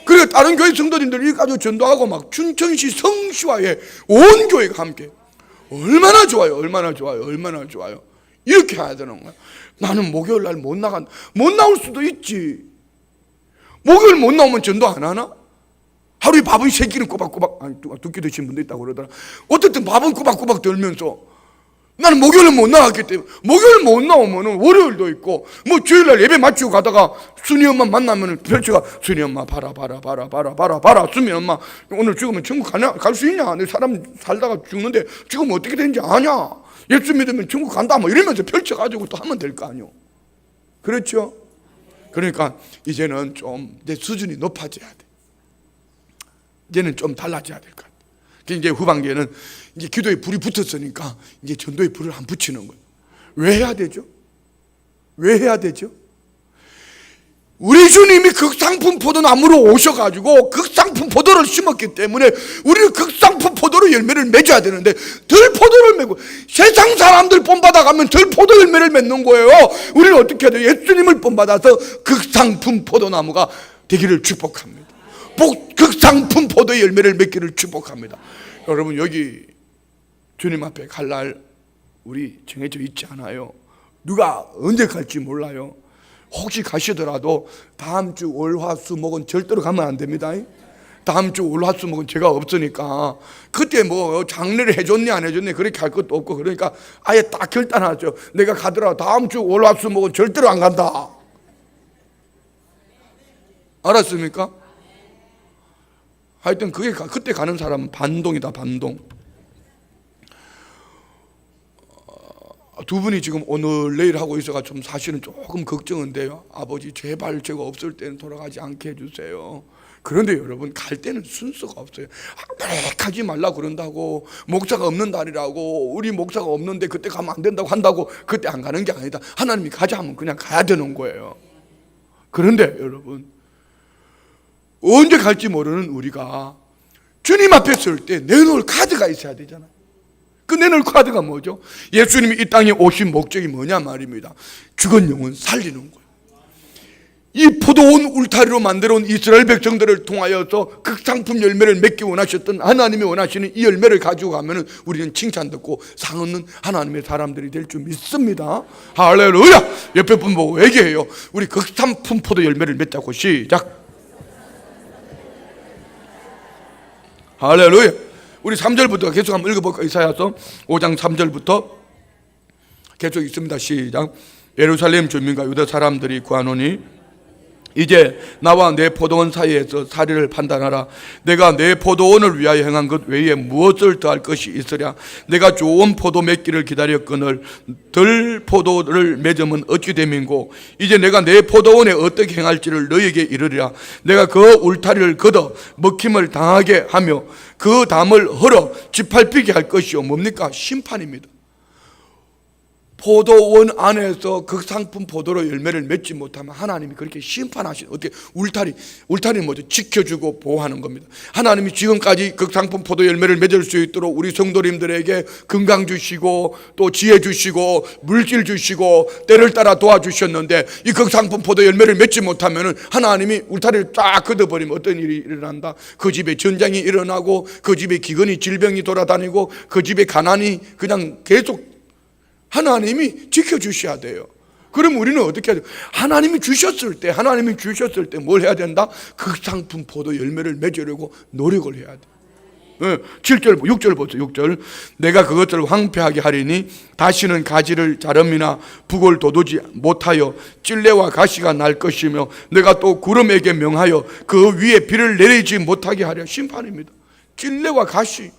그래 다른 교회 성도님들이 가지고 전도하고 막 춘천시 성시와에 온 교회가 함께. 얼마나 좋아요. 얼마나 좋아요. 얼마나 좋아요. 이렇게 해야 되는 거야. 나는 목요일 날 못 나올 수도 있지. 목요일 못 나오면 전도 안 하나? 하루에 밥은 3끼는 꼬박꼬박, 아니, 2끼 드신 분도 있다고 그러더라. 어쨌든 밥은 꼬박꼬박 들면서 나는 목요일은 못 나갔기 때문에 목요일 못 나오면 월요일도 있고 뭐 주일날 예배 마치고 가다가 순이 엄마 만나면 별처가 순이 엄마 봐라 순이 엄마 오늘 죽으면 천국 갈 수 있냐? 내 사람 살다가 죽는데 죽으면 어떻게 되는지 아냐? 예수 믿으면 천국 간다 뭐 이러면서 펼쳐가지고 또 하면 될 거 아니요. 그렇죠? 그러니까 이제는 좀 내 수준이 높아져야 돼. 이제는 좀 달라져야 될 것 같아. 이제 후반기에는 이제 기도에 불이 붙었으니까 이제 전도에 불을 안 붙이는 거예요. 왜 해야 되죠? 왜 해야 되죠? 우리 주님이 극상품 포도나무로 오셔가지고 극상품 포도를 심었기 때문에 우리는 극상품 포도로 열매를 맺어야 되는데 덜 포도를 맺고 세상 사람들 본받아가면 덜 포도 열매를 맺는 거예요. 우리는 어떻게 해야 돼요? 예수님을 본받아서 극상품 포도나무가 되기를 축복합니다. 극상품 포도의 열매를 맺기를 축복합니다. 여러분 여기 주님 앞에 갈 날 우리 정해져 있지 않아요. 누가 언제 갈지 몰라요. 혹시 가시더라도 다음 주 월화수목은 절대로 가면 안 됩니다. 다음 주 월화수목은 제가 없으니까 그때 뭐 장례를 해줬니 안 해줬니 그렇게 할 것도 없고 그러니까 아예 딱 결단하죠. 내가 가더라도 다음 주 월화수목은 절대로 안 간다. 알았습니까? 하여튼 그때 가는 사람은 반동이다. 반동. 두 분이 지금 오늘 내일 하고 있어가 좀 사실은 조금 걱정인데요. 아버지 제발 제가 없을 때는 돌아가지 않게 해주세요. 그런데 여러분 갈 때는 순서가 없어요. 가지 말라 그런다고 목사가 없는 날이라고 우리 목사가 없는데 그때 가면 안 된다고 한다고 그때 안 가는 게 아니다. 하나님이 가자 하면 그냥 가야 되는 거예요. 그런데 여러분 언제 갈지 모르는 우리가 주님 앞에 설 때 내놓을 카드가 있어야 되잖아요. 그 내놓을 카드가 뭐죠? 예수님이 이 땅에 오신 목적이 뭐냐 말입니다. 죽은 영혼 살리는 거예요. 이 포도원 울타리로 만들어온 이스라엘 백성들을 통하여서 극상품 열매를 맺기 원하셨던 하나님이 원하시는 이 열매를 가지고 가면 우리는 칭찬 듣고 상 얻는 하나님의 사람들이 될 줄 믿습니다. 할렐루야. 옆에 분 보고 얘기해요. 우리 극상품 포도 열매를 맺자고. 시작. 할렐루야. 우리 3절부터 계속 한번 읽어볼까요? 이사야서 5장 3절부터 계속 있습니다. 시작. 예루살렘 주민과 유다 사람들이 구하노니 이제 나와 내 포도원 사이에서 사리를 판단하라. 내가 내 포도원을 위하여 행한 것 외에 무엇을 더할 것이 있으랴. 내가 좋은 포도 맺기를 기다렸거늘 덜 포도를 맺으면 어찌 됨인고 이제 내가 내 포도원에 어떻게 행할지를 너에게 이르리라. 내가 그 울타리를 걷어 먹힘을 당하게 하며 그 담을 헐어 짓밟히게 할 것이요. 뭡니까? 심판입니다. 포도원 안에서 극상품 포도로 열매를 맺지 못하면 하나님이 그렇게 심판하시는, 어떻게 울타리는 뭐죠? 지켜주고 보호하는 겁니다. 하나님이 지금까지 극상품 포도 열매를 맺을 수 있도록 우리 성도님들에게 건강 주시고 또 지혜 주시고 물질 주시고 때를 따라 도와주셨는데 이 극상품 포도 열매를 맺지 못하면 하나님이 울타리를 쫙 걷어버리면 어떤 일이 일어난다? 그 집에 전쟁이 일어나고 그 집에 기근이 질병이 돌아다니고 그 집에 가난이 그냥 계속 하나님이 지켜주셔야 돼요. 그럼 우리는 어떻게 해야 돼요? 하나님이 주셨을 때 뭘 해야 된다? 극상품 포도 열매를 맺으려고 노력을 해야 돼. 7절, 6절 보세요. 6절. 내가 그것들을 황폐하게 하리니 다시는 가지를 자름이나 북을 돋우지 못하여 찔레와 가시가 날 것이며 내가 또 구름에게 명하여 그 위에 비를 내리지 못하게 하려. 심판입니다. 찔레와 가시.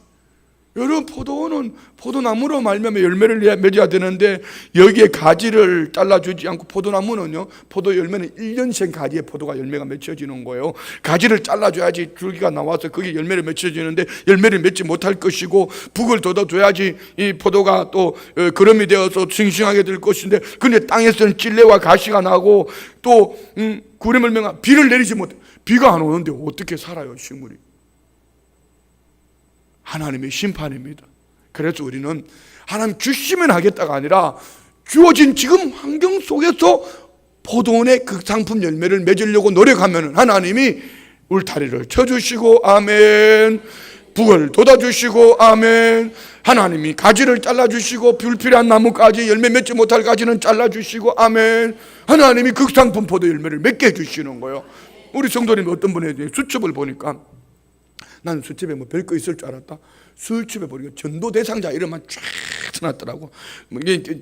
여러분, 포도원은 포도나무로 말미암아 열매를 맺어야 되는데 여기에 가지를 잘라주지 않고, 포도나무는요, 포도 열매는 1년생 가지에 포도가 열매가 맺혀지는 거예요. 가지를 잘라줘야지 줄기가 나와서 거기에 열매를 맺혀지는데 열매를 맺지 못할 것이고, 북을 돋아줘야지 이 포도가 또 거름이 되어서 싱싱하게 될 것인데, 근데 땅에서는 찔레와 가시가 나고 또 구름을 명하 비를 내리지 못해. 비가 안 오는데 어떻게 살아요, 식물이? 하나님의 심판입니다. 그래서 우리는 하나님 주시면 하겠다가 아니라 주어진 지금 환경 속에서 포도원의 그 상품 열매를 맺으려고 노력하면 하나님이 울타리를 쳐주시고, 아멘. 북을 돋아주시고, 아멘. 하나님이 가지를 잘라주시고, 불필요한 나무까지 열매 맺지 못할 가지는 잘라주시고, 아멘. 하나님이 극상품 포도 열매를 맺게 해주시는 거예요. 우리 성도님 어떤 분에 대해 수첩을 보니까, 나는 수첩에 뭐 별거 있을 줄 알았다. 수첩에 보니까 전도 대상자 이름만 쫙 써놨더라고.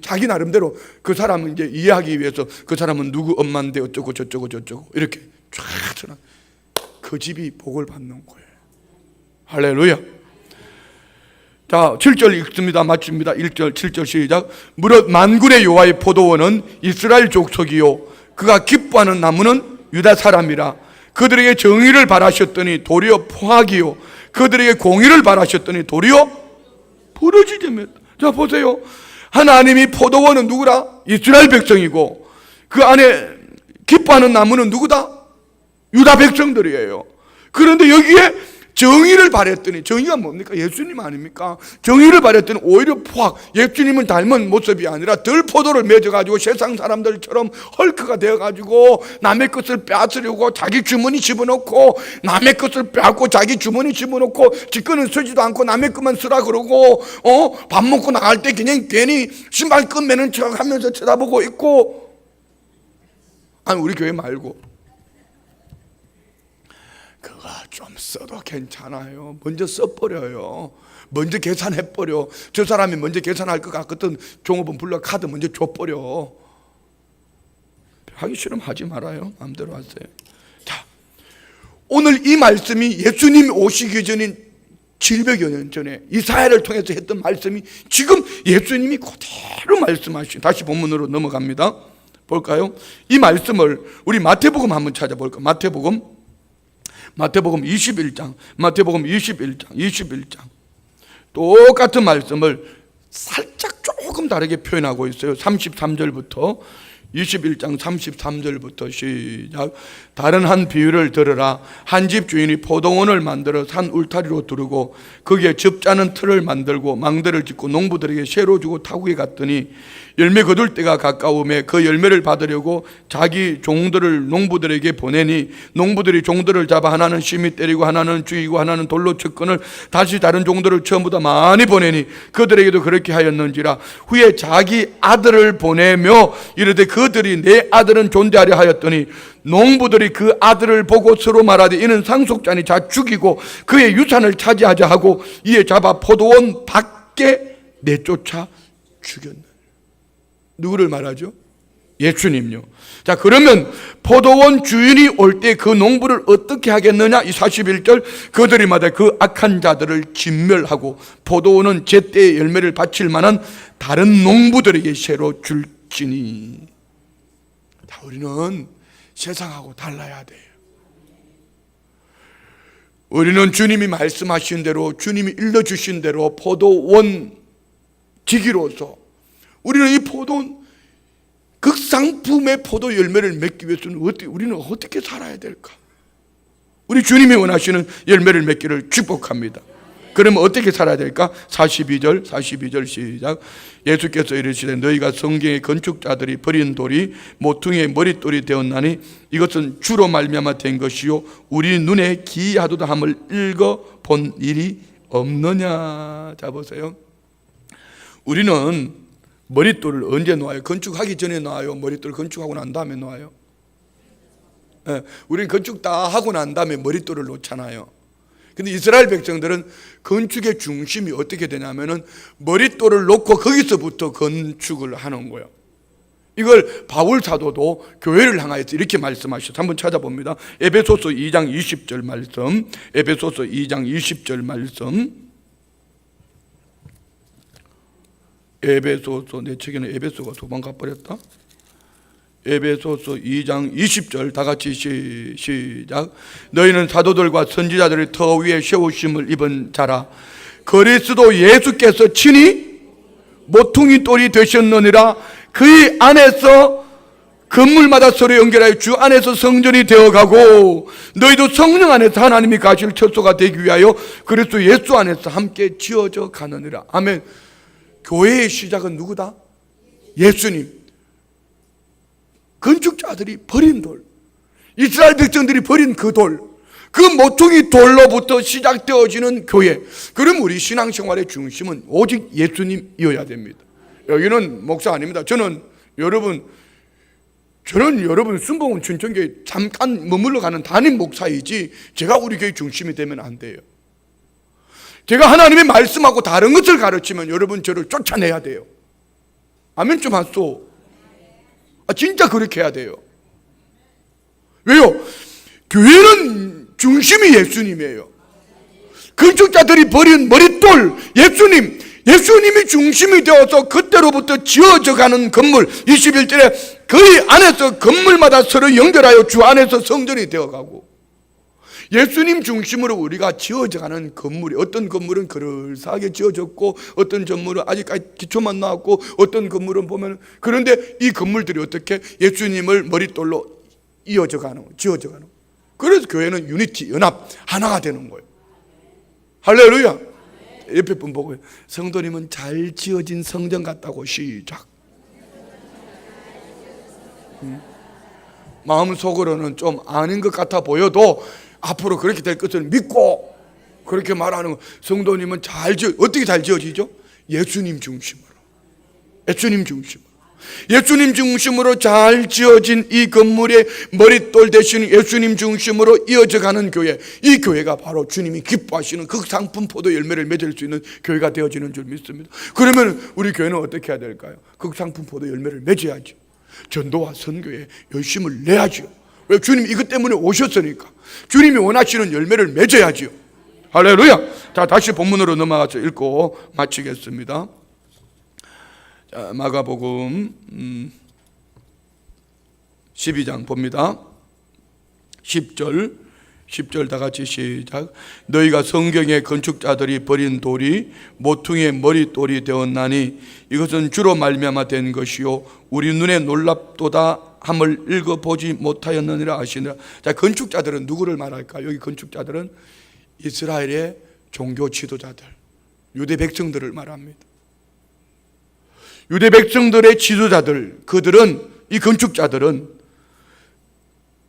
자기 나름대로 그 사람을 이제 이해하기 위해서 그 사람은 누구 엄마인데 어쩌고 저쩌고 저쩌고 이렇게 쫙 써놨. 그 집이 복을 받는 거예요. 할렐루야. 자, 7절 읽습니다. 마칩니다. 1절, 7절 시작. 무릇 만군의 여호와의 포도원은 이스라엘 족속이요, 그가 기뻐하는 나무는 유다 사람이라. 그들에게 정의를 바라셨더니 도리어 포악이요, 그들에게 공의를 바라셨더니 도리어 부르짖음이었다. 자, 보세요. 하나님이 포도원은 누구라? 이스라엘 백성이고, 그 안에 기뻐하는 나무는 누구다? 유다 백성들이에요. 그런데 여기에 정의를 바랬더니, 정의가 뭡니까? 예수님 아닙니까? 정의를 바랬더니 오히려 포악, 예수님을 닮은 모습이 아니라 덜 포도를 맺어가지고 세상 사람들처럼 헐크가 되어가지고 남의 것을 빼앗으려고 자기 주머니 집어넣고, 남의 것을 빼앗고 자기 주머니 집어넣고, 지 거는 쓰지도 않고 남의 것만 쓰라 그러고, 밥 먹고 나갈 때 그냥 괜히 신발끈 매는 척 하면서 쳐다보고 있고. 아니, 우리 교회 말고 그거 좀 써도 괜찮아요. 먼저 써버려요. 먼저 계산해버려. 저 사람이 먼저 계산할 것 같거든. 종업원 불러 카드 먼저 줘버려. 하기 싫으면 하지 말아요. 마음대로 하세요. 자, 오늘 이 말씀이 예수님이 오시기 전인 700여 년 전에 이사야를 통해서 했던 말씀이 지금 예수님이 그대로 말씀하신, 다시 본문으로 넘어갑니다. 볼까요? 이 말씀을 우리 마태복음 한번 찾아볼까요? 마태복음 21장, 마태복음 21장 똑같은 말씀을 살짝 조금 다르게 표현하고 있어요. 33절부터 21장 33절부터 시작. 다른 한 비유를 들으라. 한 집 주인이 포도원을 만들어 산 울타리로 두르고 거기에 즙자는 틀을 만들고 망대를 짓고 농부들에게 새로 주고 타국에 갔더니 열매 거둘 때가 가까움에 그 열매를 받으려고 자기 종들을 농부들에게 보내니 농부들이 종들을 잡아 하나는 심히 때리고 하나는 죽이고 하나는 돌로 쳤거늘 다시 다른 종들을 처음보다 많이 보내니 그들에게도 그렇게 하였는지라. 후에 자기 아들을 보내며 이르되 그들이 내 아들은 존대하려 하였더니 농부들이 그 아들을 보고 서로 말하되 이는 상속자니 자 죽이고 그의 유산을 차지하자 하고 이에 잡아 포도원 밖에 내쫓아 죽였느니라. 누구를 말하죠? 예수님요. 자, 그러면 포도원 주인이 올 때 그 농부를 어떻게 하겠느냐? 이 41절, 그들이 마다 그 악한 자들을 진멸하고 포도원은 제때의 열매를 바칠 만한 다른 농부들에게 새로 줄지니. 자, 우리는 세상하고 달라야 돼요. 우리는 주님이 말씀하신 대로, 주님이 일러주신 대로 포도원 지기로서 우리는 이 포도원 극상품의 포도 열매를 맺기 위해서는 우리는 어떻게 살아야 될까? 우리 주님이 원하시는 열매를 맺기를 축복합니다. 그러면 어떻게 살아야 될까? 42절 시작. 예수께서 이르시되 너희가 성경의 건축자들이 버린 돌이 모퉁이의 머릿돌이 되었나니 이것은 주로 말미암아 된 것이요 우리 눈에 기이하도다 함을 읽어본 일이 없느냐. 자, 보세요. 우리는 머릿돌을 언제 놓아요? 건축하기 전에 놓아요? 머릿돌을 건축하고 난 다음에 놓아요? 네, 우리는 건축 다 하고 난 다음에 머릿돌을 놓잖아요. 근데 이스라엘 백성들은 건축의 중심이 어떻게 되냐면은 머릿돌을 놓고 거기서부터 건축을 하는 거예요. 이걸 바울 사도도 교회를 향하여서 이렇게 말씀하셨어요. 한번 찾아봅니다. 에베소서 2장 20절 말씀. 에베소서 2장 20절 말씀. 에베소서, 내 책에는 에베소가 도망가버렸다. 에베소서 2장 20절 다 같이 시작. 너희는 사도들과 선지자들의 터 위에 세우심을 입은 자라. 그리스도 예수께서 친히 모퉁이 돌이 되셨느니라. 그의 안에서 건물마다 서로 연결하여 주 안에서 성전이 되어가고 너희도 성령 안에서 하나님이 가실 처소가 되기 위하여 그리스도 예수 안에서 함께 지어져 가느니라. 아멘. 교회의 시작은 누구다? 예수님. 건축자들이 버린 돌, 이스라엘 백성들이 버린 그 돌, 그 모퉁이 돌로부터 시작되어지는 교회. 그럼 우리 신앙생활의 중심은 오직 예수님이어야 됩니다. 여기는 목사 아닙니다. 저는 여러분 순복음 춘천교회 잠깐 머물러 가는 담임 목사이지 제가 우리 교회 중심이 되면 안 돼요. 제가 하나님의 말씀하고 다른 것을 가르치면 여러분 저를 쫓아내야 돼요. 아멘 좀 하소. 진짜 그렇게 해야 돼요. 왜요? 교회는 중심이 예수님이에요. 건축자들이 버린 머릿돌 예수님이 중심이 되어서 그때로부터 지어져 가는 건물. 21절에 그의 안에서 건물마다 서로 연결하여 주 안에서 성전이 되어가고, 예수님 중심으로 우리가 지어져가는 건물이, 어떤 건물은 그럴싸하게 지어졌고 어떤 건물은 아직까지 기초만 나왔고 어떤 건물은 보면, 그런데 이 건물들이 어떻게 예수님을 머릿돌로 이어져가는 거예요. 지어져가는 거예요. 그래서 교회는 유니티, 연합, 하나가 되는 거예요. 할렐루야. 옆에 분 보고 성도님은 잘 지어진 성전 같다고. 시작. 마음속으로는 좀 아닌 것 같아 보여도 앞으로 그렇게 될 것을 믿고 그렇게 말하는 거. 성도님은 어떻게 잘 지어지죠? 예수님 중심으로. 예수님 중심으로 잘 지어진 이 건물의 머릿돌 대신 예수님 중심으로 이어져가는 교회. 이 교회가 바로 주님이 기뻐하시는 극상품 포도 열매를 맺을 수 있는 교회가 되어지는 줄 믿습니다. 그러면 우리 교회는 어떻게 해야 될까요? 극상품 포도 열매를 맺어야죠. 전도와 선교에 열심을 내야죠. 왜? 주님 이것 때문에 오셨으니까. 주님이 원하시는 열매를 맺어야지요. 할렐루야. 자, 다시 본문으로 넘어가서 읽고 마치겠습니다. 자, 마가복음 12장 봅니다. 10절 다 같이 시작. 너희가 성경의 건축자들이 버린 돌이 모퉁이의 머릿돌이 되었나니 이것은 주로 말미암아 된 것이요 우리 눈에 놀랍도다 함을 읽어보지 못하였느니라 하시니라. 자, 건축자들은 누구를 말할까? 여기 건축자들은 이스라엘의 종교 지도자들, 유대 백성들을 말합니다. 유대 백성들의 지도자들, 이 건축자들은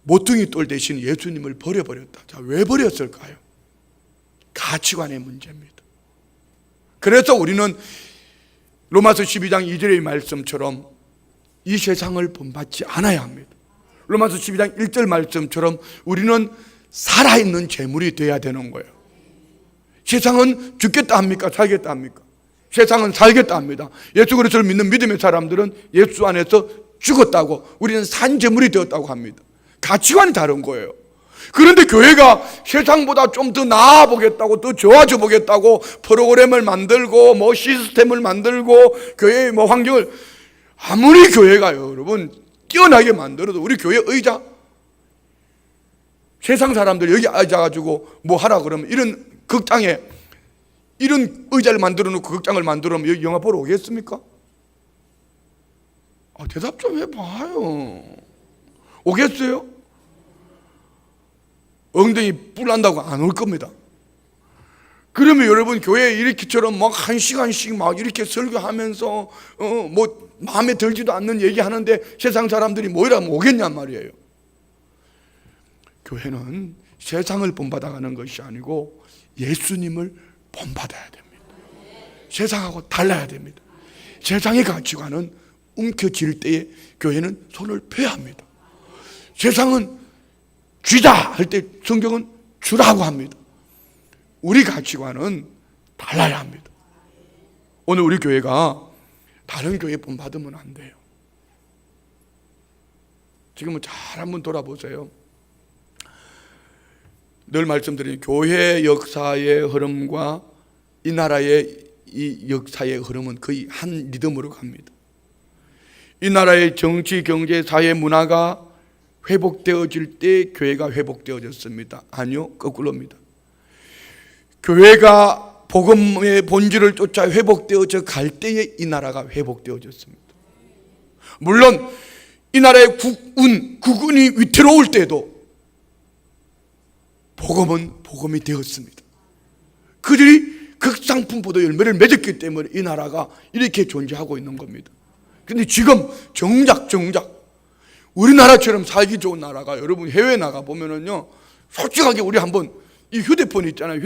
모퉁이 돌 대신 예수님을 버려버렸다. 자, 왜 버렸을까요? 가치관의 문제입니다. 그래서 우리는 로마서 12장 2절의 말씀처럼 이 세상을 본받지 않아야 합니다. 로마서 12장 1절 말씀처럼 우리는 살아있는 재물이 되어야 되는 거예요. 세상은 죽겠다 합니까? 살겠다 합니까? 세상은 살겠다 합니다. 예수 그리스도를 믿는 믿음의 사람들은 예수 안에서 죽었다고, 우리는 산 재물이 되었다고 합니다. 가치관이 다른 거예요. 그런데 교회가 세상보다 좀 더 나아 보겠다고, 더 좋아져 보겠다고 프로그램을 만들고 시스템을 만들고 교회의 환경을, 아무리 교회가요 여러분 뛰어나게 만들어도 우리 교회 의자, 세상 사람들 여기 앉아가지고 뭐 하라 그러면 이런 극장에 이런 의자를 만들어 놓고 극장을 만들어 놓으면 여기 영화 보러 오겠습니까? 대답 좀 해봐요. 오겠어요? 엉덩이 뿔 난다고 안 올 겁니다. 그러면 여러분 교회에 이렇게처럼 막 1시간씩 막 이렇게 설교하면서 뭐 마음에 들지도 않는 얘기하는데 세상 사람들이 모이라면 오겠냔 말이에요. 교회는 세상을 본받아가는 것이 아니고 예수님을 본받아야 됩니다. 세상하고 달라야 됩니다. 세상의 가치관은 움켜쥘 때에 교회는 손을 펴야 합니다. 세상은 쥐자 할 때 성경은 주라고 합니다. 우리 가치관은 달라야 합니다. 오늘 우리 교회가 다른 교회 본받으면 안 돼요. 지금은 잘 한번 돌아보세요. 늘 말씀드린 교회 역사의 흐름과 이 나라의 이 역사의 흐름은 거의 한 리듬으로 갑니다. 이 나라의 정치, 경제, 사회, 문화가 회복되어질 때 교회가 회복되어졌습니다. 아니요, 거꾸로입니다. 교회가 복음의 본질을 쫓아 회복되어져 갈 때에 이 나라가 회복되어졌습니다. 물론 이 나라의 국군이 위태로울 때도 복음은 복음이 되었습니다. 그들이 극상품포도 열매를 맺었기 때문에 이 나라가 이렇게 존재하고 있는 겁니다. 근데 지금 정작 우리나라처럼 살기 좋은 나라가, 여러분 해외 나가 보면은요, 솔직하게 우리 한번 이 휴대폰 있잖아요.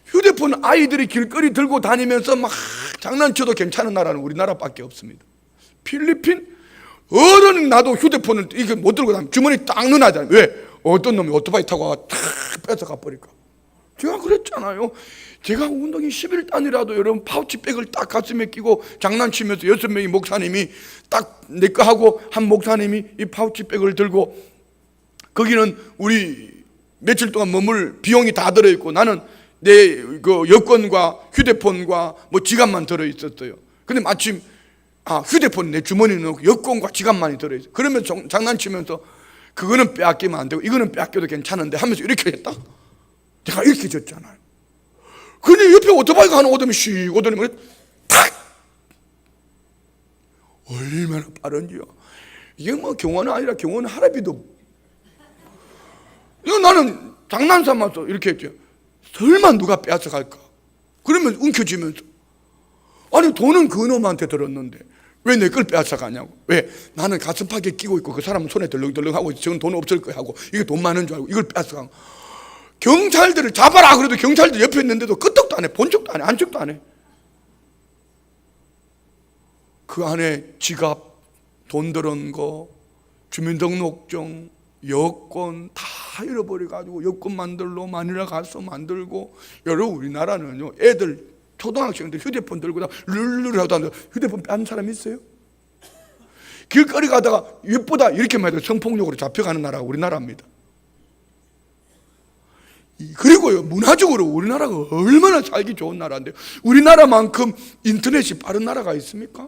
휴대폰 아이들이 길거리 들고 다니면서 막 장난쳐도 괜찮은 나라는 우리나라밖에 없습니다. 필리핀 어른 나도 휴대폰을 이게 못 들고 다니면 주머니 딱 넣어놔잖아요. 왜? 어떤 놈이 오토바이 타고 와가 탁 뺏어가 버릴까. 제가 그랬잖아요. 제가 운동이 11단이라도 여러분 파우치백을 딱 가슴에 끼고 장난치면서 6명의 목사님이 딱 내 거 하고 한 목사님이 이 파우치백을 들고, 거기는 우리 며칠 동안 머물 비용이 다 들어있고 나는 내 그 여권과 휴대폰과 뭐 지갑만 들어있었어요. 근데 마침 휴대폰 내 주머니에 넣고 여권과 지갑만이 들어있어요. 그러면서 장난치면서 그거는 빼앗기면 안 되고 이거는 빼앗겨도 괜찮은데 하면서 이렇게 했다. 제가 이렇게 졌잖아요. 근데 옆에 오토바이가 하나 오더니 씩 오더니 탁! 얼마나 빠른지요. 이게 뭐 경호는 아니라 경호는 하라비도. 이거 나는 장난 삼아서 이렇게 했죠. 설마 누가 빼앗아 갈까? 그러면 움켜쥐면서, 아니 돈은 그 놈한테 들었는데 왜 내 걸 빼앗아 가냐고. 왜? 나는 가슴팍에 끼고 있고 그 사람은 손에 덜렁덜렁하고 있어. 저건 돈 없을 거야 하고 이게 돈 많은 줄 알고 이걸 빼앗아 간. 경찰들을 잡아라 그래도 경찰들 옆에 있는데도 끄떡도 안 해. 본 척도 안 해. 안 척도 안 해. 그 안에 지갑, 돈 들은 거, 주민등록증, 여권 다 잃어버려가지고 여권 만들러 마닐라 가서 만들고. 여러분 우리나라는요, 애들 초등학생들 휴대폰 들고 다 룰루루 하다 휴대폰 뺀 사람 있어요? 길거리 가다가 예쁘다 이렇게만 해도 성폭력으로 잡혀가는 나라가 우리나라입니다. 그리고요, 문화적으로 우리나라가 얼마나 살기 좋은 나라인데, 우리나라만큼 인터넷이 빠른 나라가 있습니까?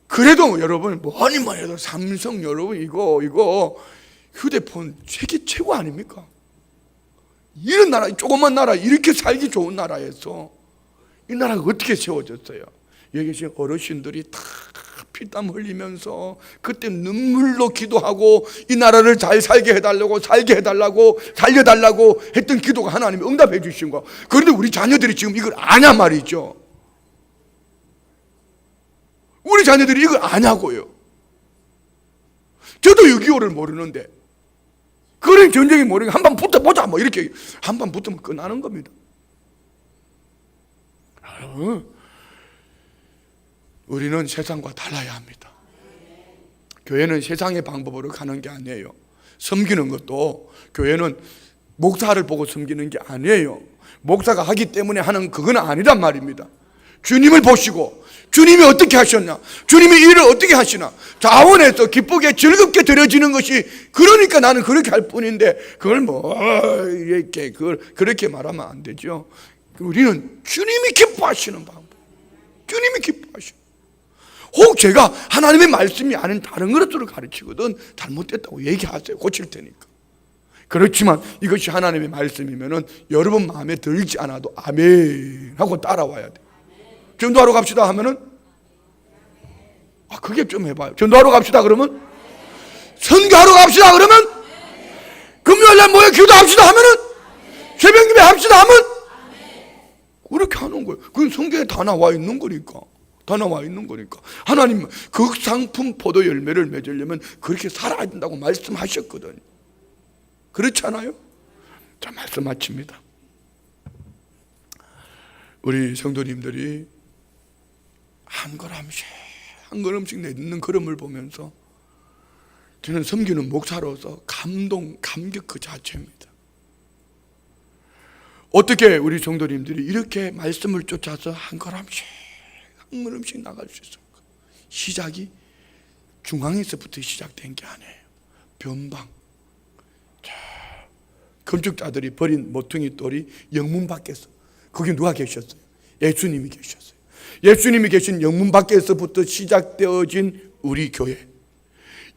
그래도 여러분 뭐니만 해도 삼성 여러분 이거 휴대폰 세계 최고 아닙니까? 이런 나라, 조그만 나라, 이렇게 살기 좋은 나라에서 이 나라가 어떻게 세워졌어요? 여기 계신 어르신들이 다 피땀 흘리면서 그때 눈물로 기도하고 이 나라를 잘 살게 해달라고 살려달라고 했던 기도가 하나님이 응답해 주신 거. 그런데 우리 자녀들이 지금 이걸 아냐 말이죠. 우리 자녀들이 이걸 아냐고요. 저도 6.25를 모르는데, 그런 전쟁이 모르니까 한번 붙어보자 뭐 이렇게 한번 붙으면 끝나는 겁니다. 우리는 세상과 달라야 합니다. 교회는 세상의 방법으로 가는 게 아니에요. 섬기는 것도 교회는 목사를 보고 섬기는 게 아니에요. 목사가 하기 때문에 하는 그건 아니란 말입니다. 주님을 보시고 주님이 어떻게 하셨냐, 주님이 일을 어떻게 하시나, 자원해서 기쁘게 즐겁게 드려지는 것이, 그러니까 나는 그렇게 할 뿐인데 그걸 뭐 이렇게 그렇게 말하면 안 되죠. 우리는 주님이 기뻐하시는 방법, 주님이 기뻐하시는. 혹 제가 하나님의 말씀이 아닌 다른 것으로 가르치거든 잘못됐다고 얘기하세요. 고칠 테니까. 그렇지만 이것이 하나님의 말씀이면은 여러분 마음에 들지 않아도 아멘 하고 따라와야 돼. 전도하러 갑시다 하면은 그게 좀 해봐요. 전도하러 갑시다 그러면, 선교하러 갑시다 그러면, 금요일날 모여 기도합시다 하면은, 새벽 예배 합시다 하면, 그렇게 하는 거예요. 그건 성경에 다 나와 있는 거니까. 다 나와 있는 거니까. 하나님 극상품 포도 열매를 맺으려면 그렇게 살아야 된다고 말씀하셨거든요. 그렇지 않아요? 자, 말씀 마칩니다. 우리 성도님들이 한 걸음씩 내딛는 걸음을 보면서 저는 섬기는 목사로서 감격 그 자체입니다. 어떻게 우리 성도님들이 이렇게 말씀을 쫓아서 한 걸음씩 나갈 수 있을까? 시작이 중앙에서부터 시작된 게 아니에요. 변방. 자, 건축자들이 버린 모퉁이 돌이 영문 밖에서, 거기 누가 계셨어요? 예수님이 계셨어요. 예수님이 계신 영문 밖에서부터 시작되어진 우리 교회,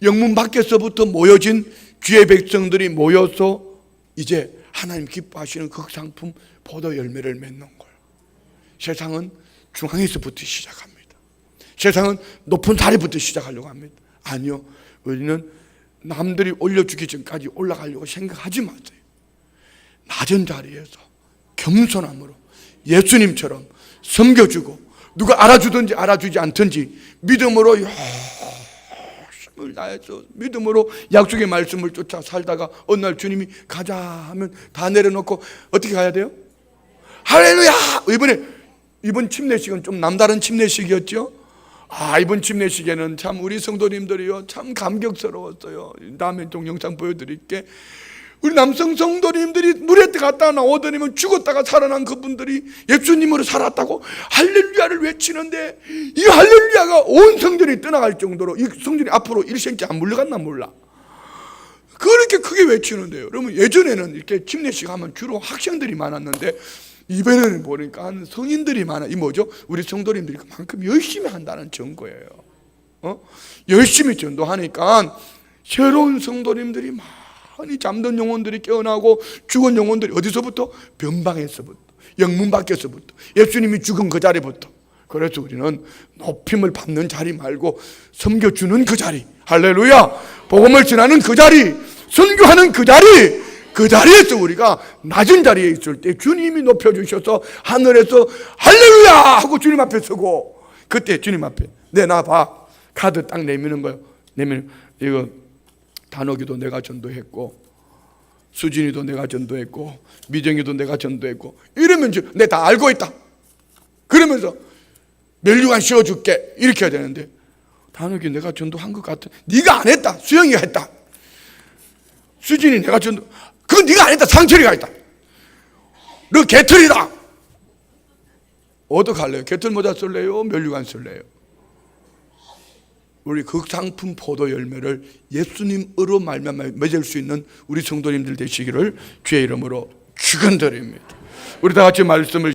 영문 밖에서부터 모여진 주의 백성들이 모여서 이제 하나님 기뻐하시는 극상품 포도 열매를 맺는 거예요. 세상은 중앙에서부터 시작합니다. 세상은 높은 자리부터 시작하려고 합니다. 아니요, 우리는 남들이 올려주기 전까지 올라가려고 생각하지 마세요. 낮은 자리에서 겸손함으로 예수님처럼 섬겨주고, 누가 알아주든지 알아주지 않든지 믿음으로 열심을 다해서 믿음으로 약속의 말씀을 쫓아 살다가 어느 날 주님이 가자 하면 다 내려놓고 어떻게 가야 돼요? 할렐루야! 이번 침례식은 좀 남다른 침례식이었죠. 이번 침례식에는 참 우리 성도님들이요, 참 감격스러웠어요. 다음에 좀 영상 보여드릴게. 우리 남성 성도님들이 물에 갔다 나오더니면 죽었다가 살아난 그분들이 예수님으로 살았다고 할렐루야를 외치는데, 이 할렐루야가 온 성전이 떠나갈 정도로 이 성전이 앞으로 1cm 안 물러갔나 몰라. 그렇게 크게 외치는데요. 여러분, 예전에는 이렇게 침례식 하면 주로 학생들이 많았는데 이번에는 보니까 성인들이 많아. 이 뭐죠? 우리 성도님들이 그만큼 열심히 한다는 증거예요. 열심히 전도하니까 새로운 성도님들이 많이 잠든 영혼들이 깨어나고, 죽은 영혼들이 어디서부터? 변방에서부터, 영문 밖에서부터, 예수님이 죽은 그 자리부터. 그래서 우리는 높임을 받는 자리 말고 섬겨주는 그 자리, 할렐루야, 복음을 전하는 그 자리, 선교하는 그 자리, 그 자리에서 우리가 낮은 자리에 있을 때 주님이 높여주셔서 하늘에서 할렐루야 하고 주님 앞에 서고, 그때 주님 앞에 내놔봐, 카드 딱 내미는 거예요. 내미는, 이거 단옥이도 내가 전도했고, 수진이도 내가 전도했고, 미정이도 내가 전도했고, 이러면 내 다 알고 있다. 그러면서 멸류관 씌워줄게 이렇게 해야 되는데, 단옥이 내가 전도한 것 같아. 네가 안 했다. 수영이가 했다. 수진이 내가 전도, 그건 네가 안 했다. 상철이가 했다. 너 개털이다. 어떡할래요? 개털 모자 쓸래요? 멸류관 쓸래요? 우리 극상품 포도 열매를 예수님으로 말미암아 맺을 수 있는 우리 성도님들 되시기를 주의 이름으로 축원드립니다. 우리 다 같이 말씀을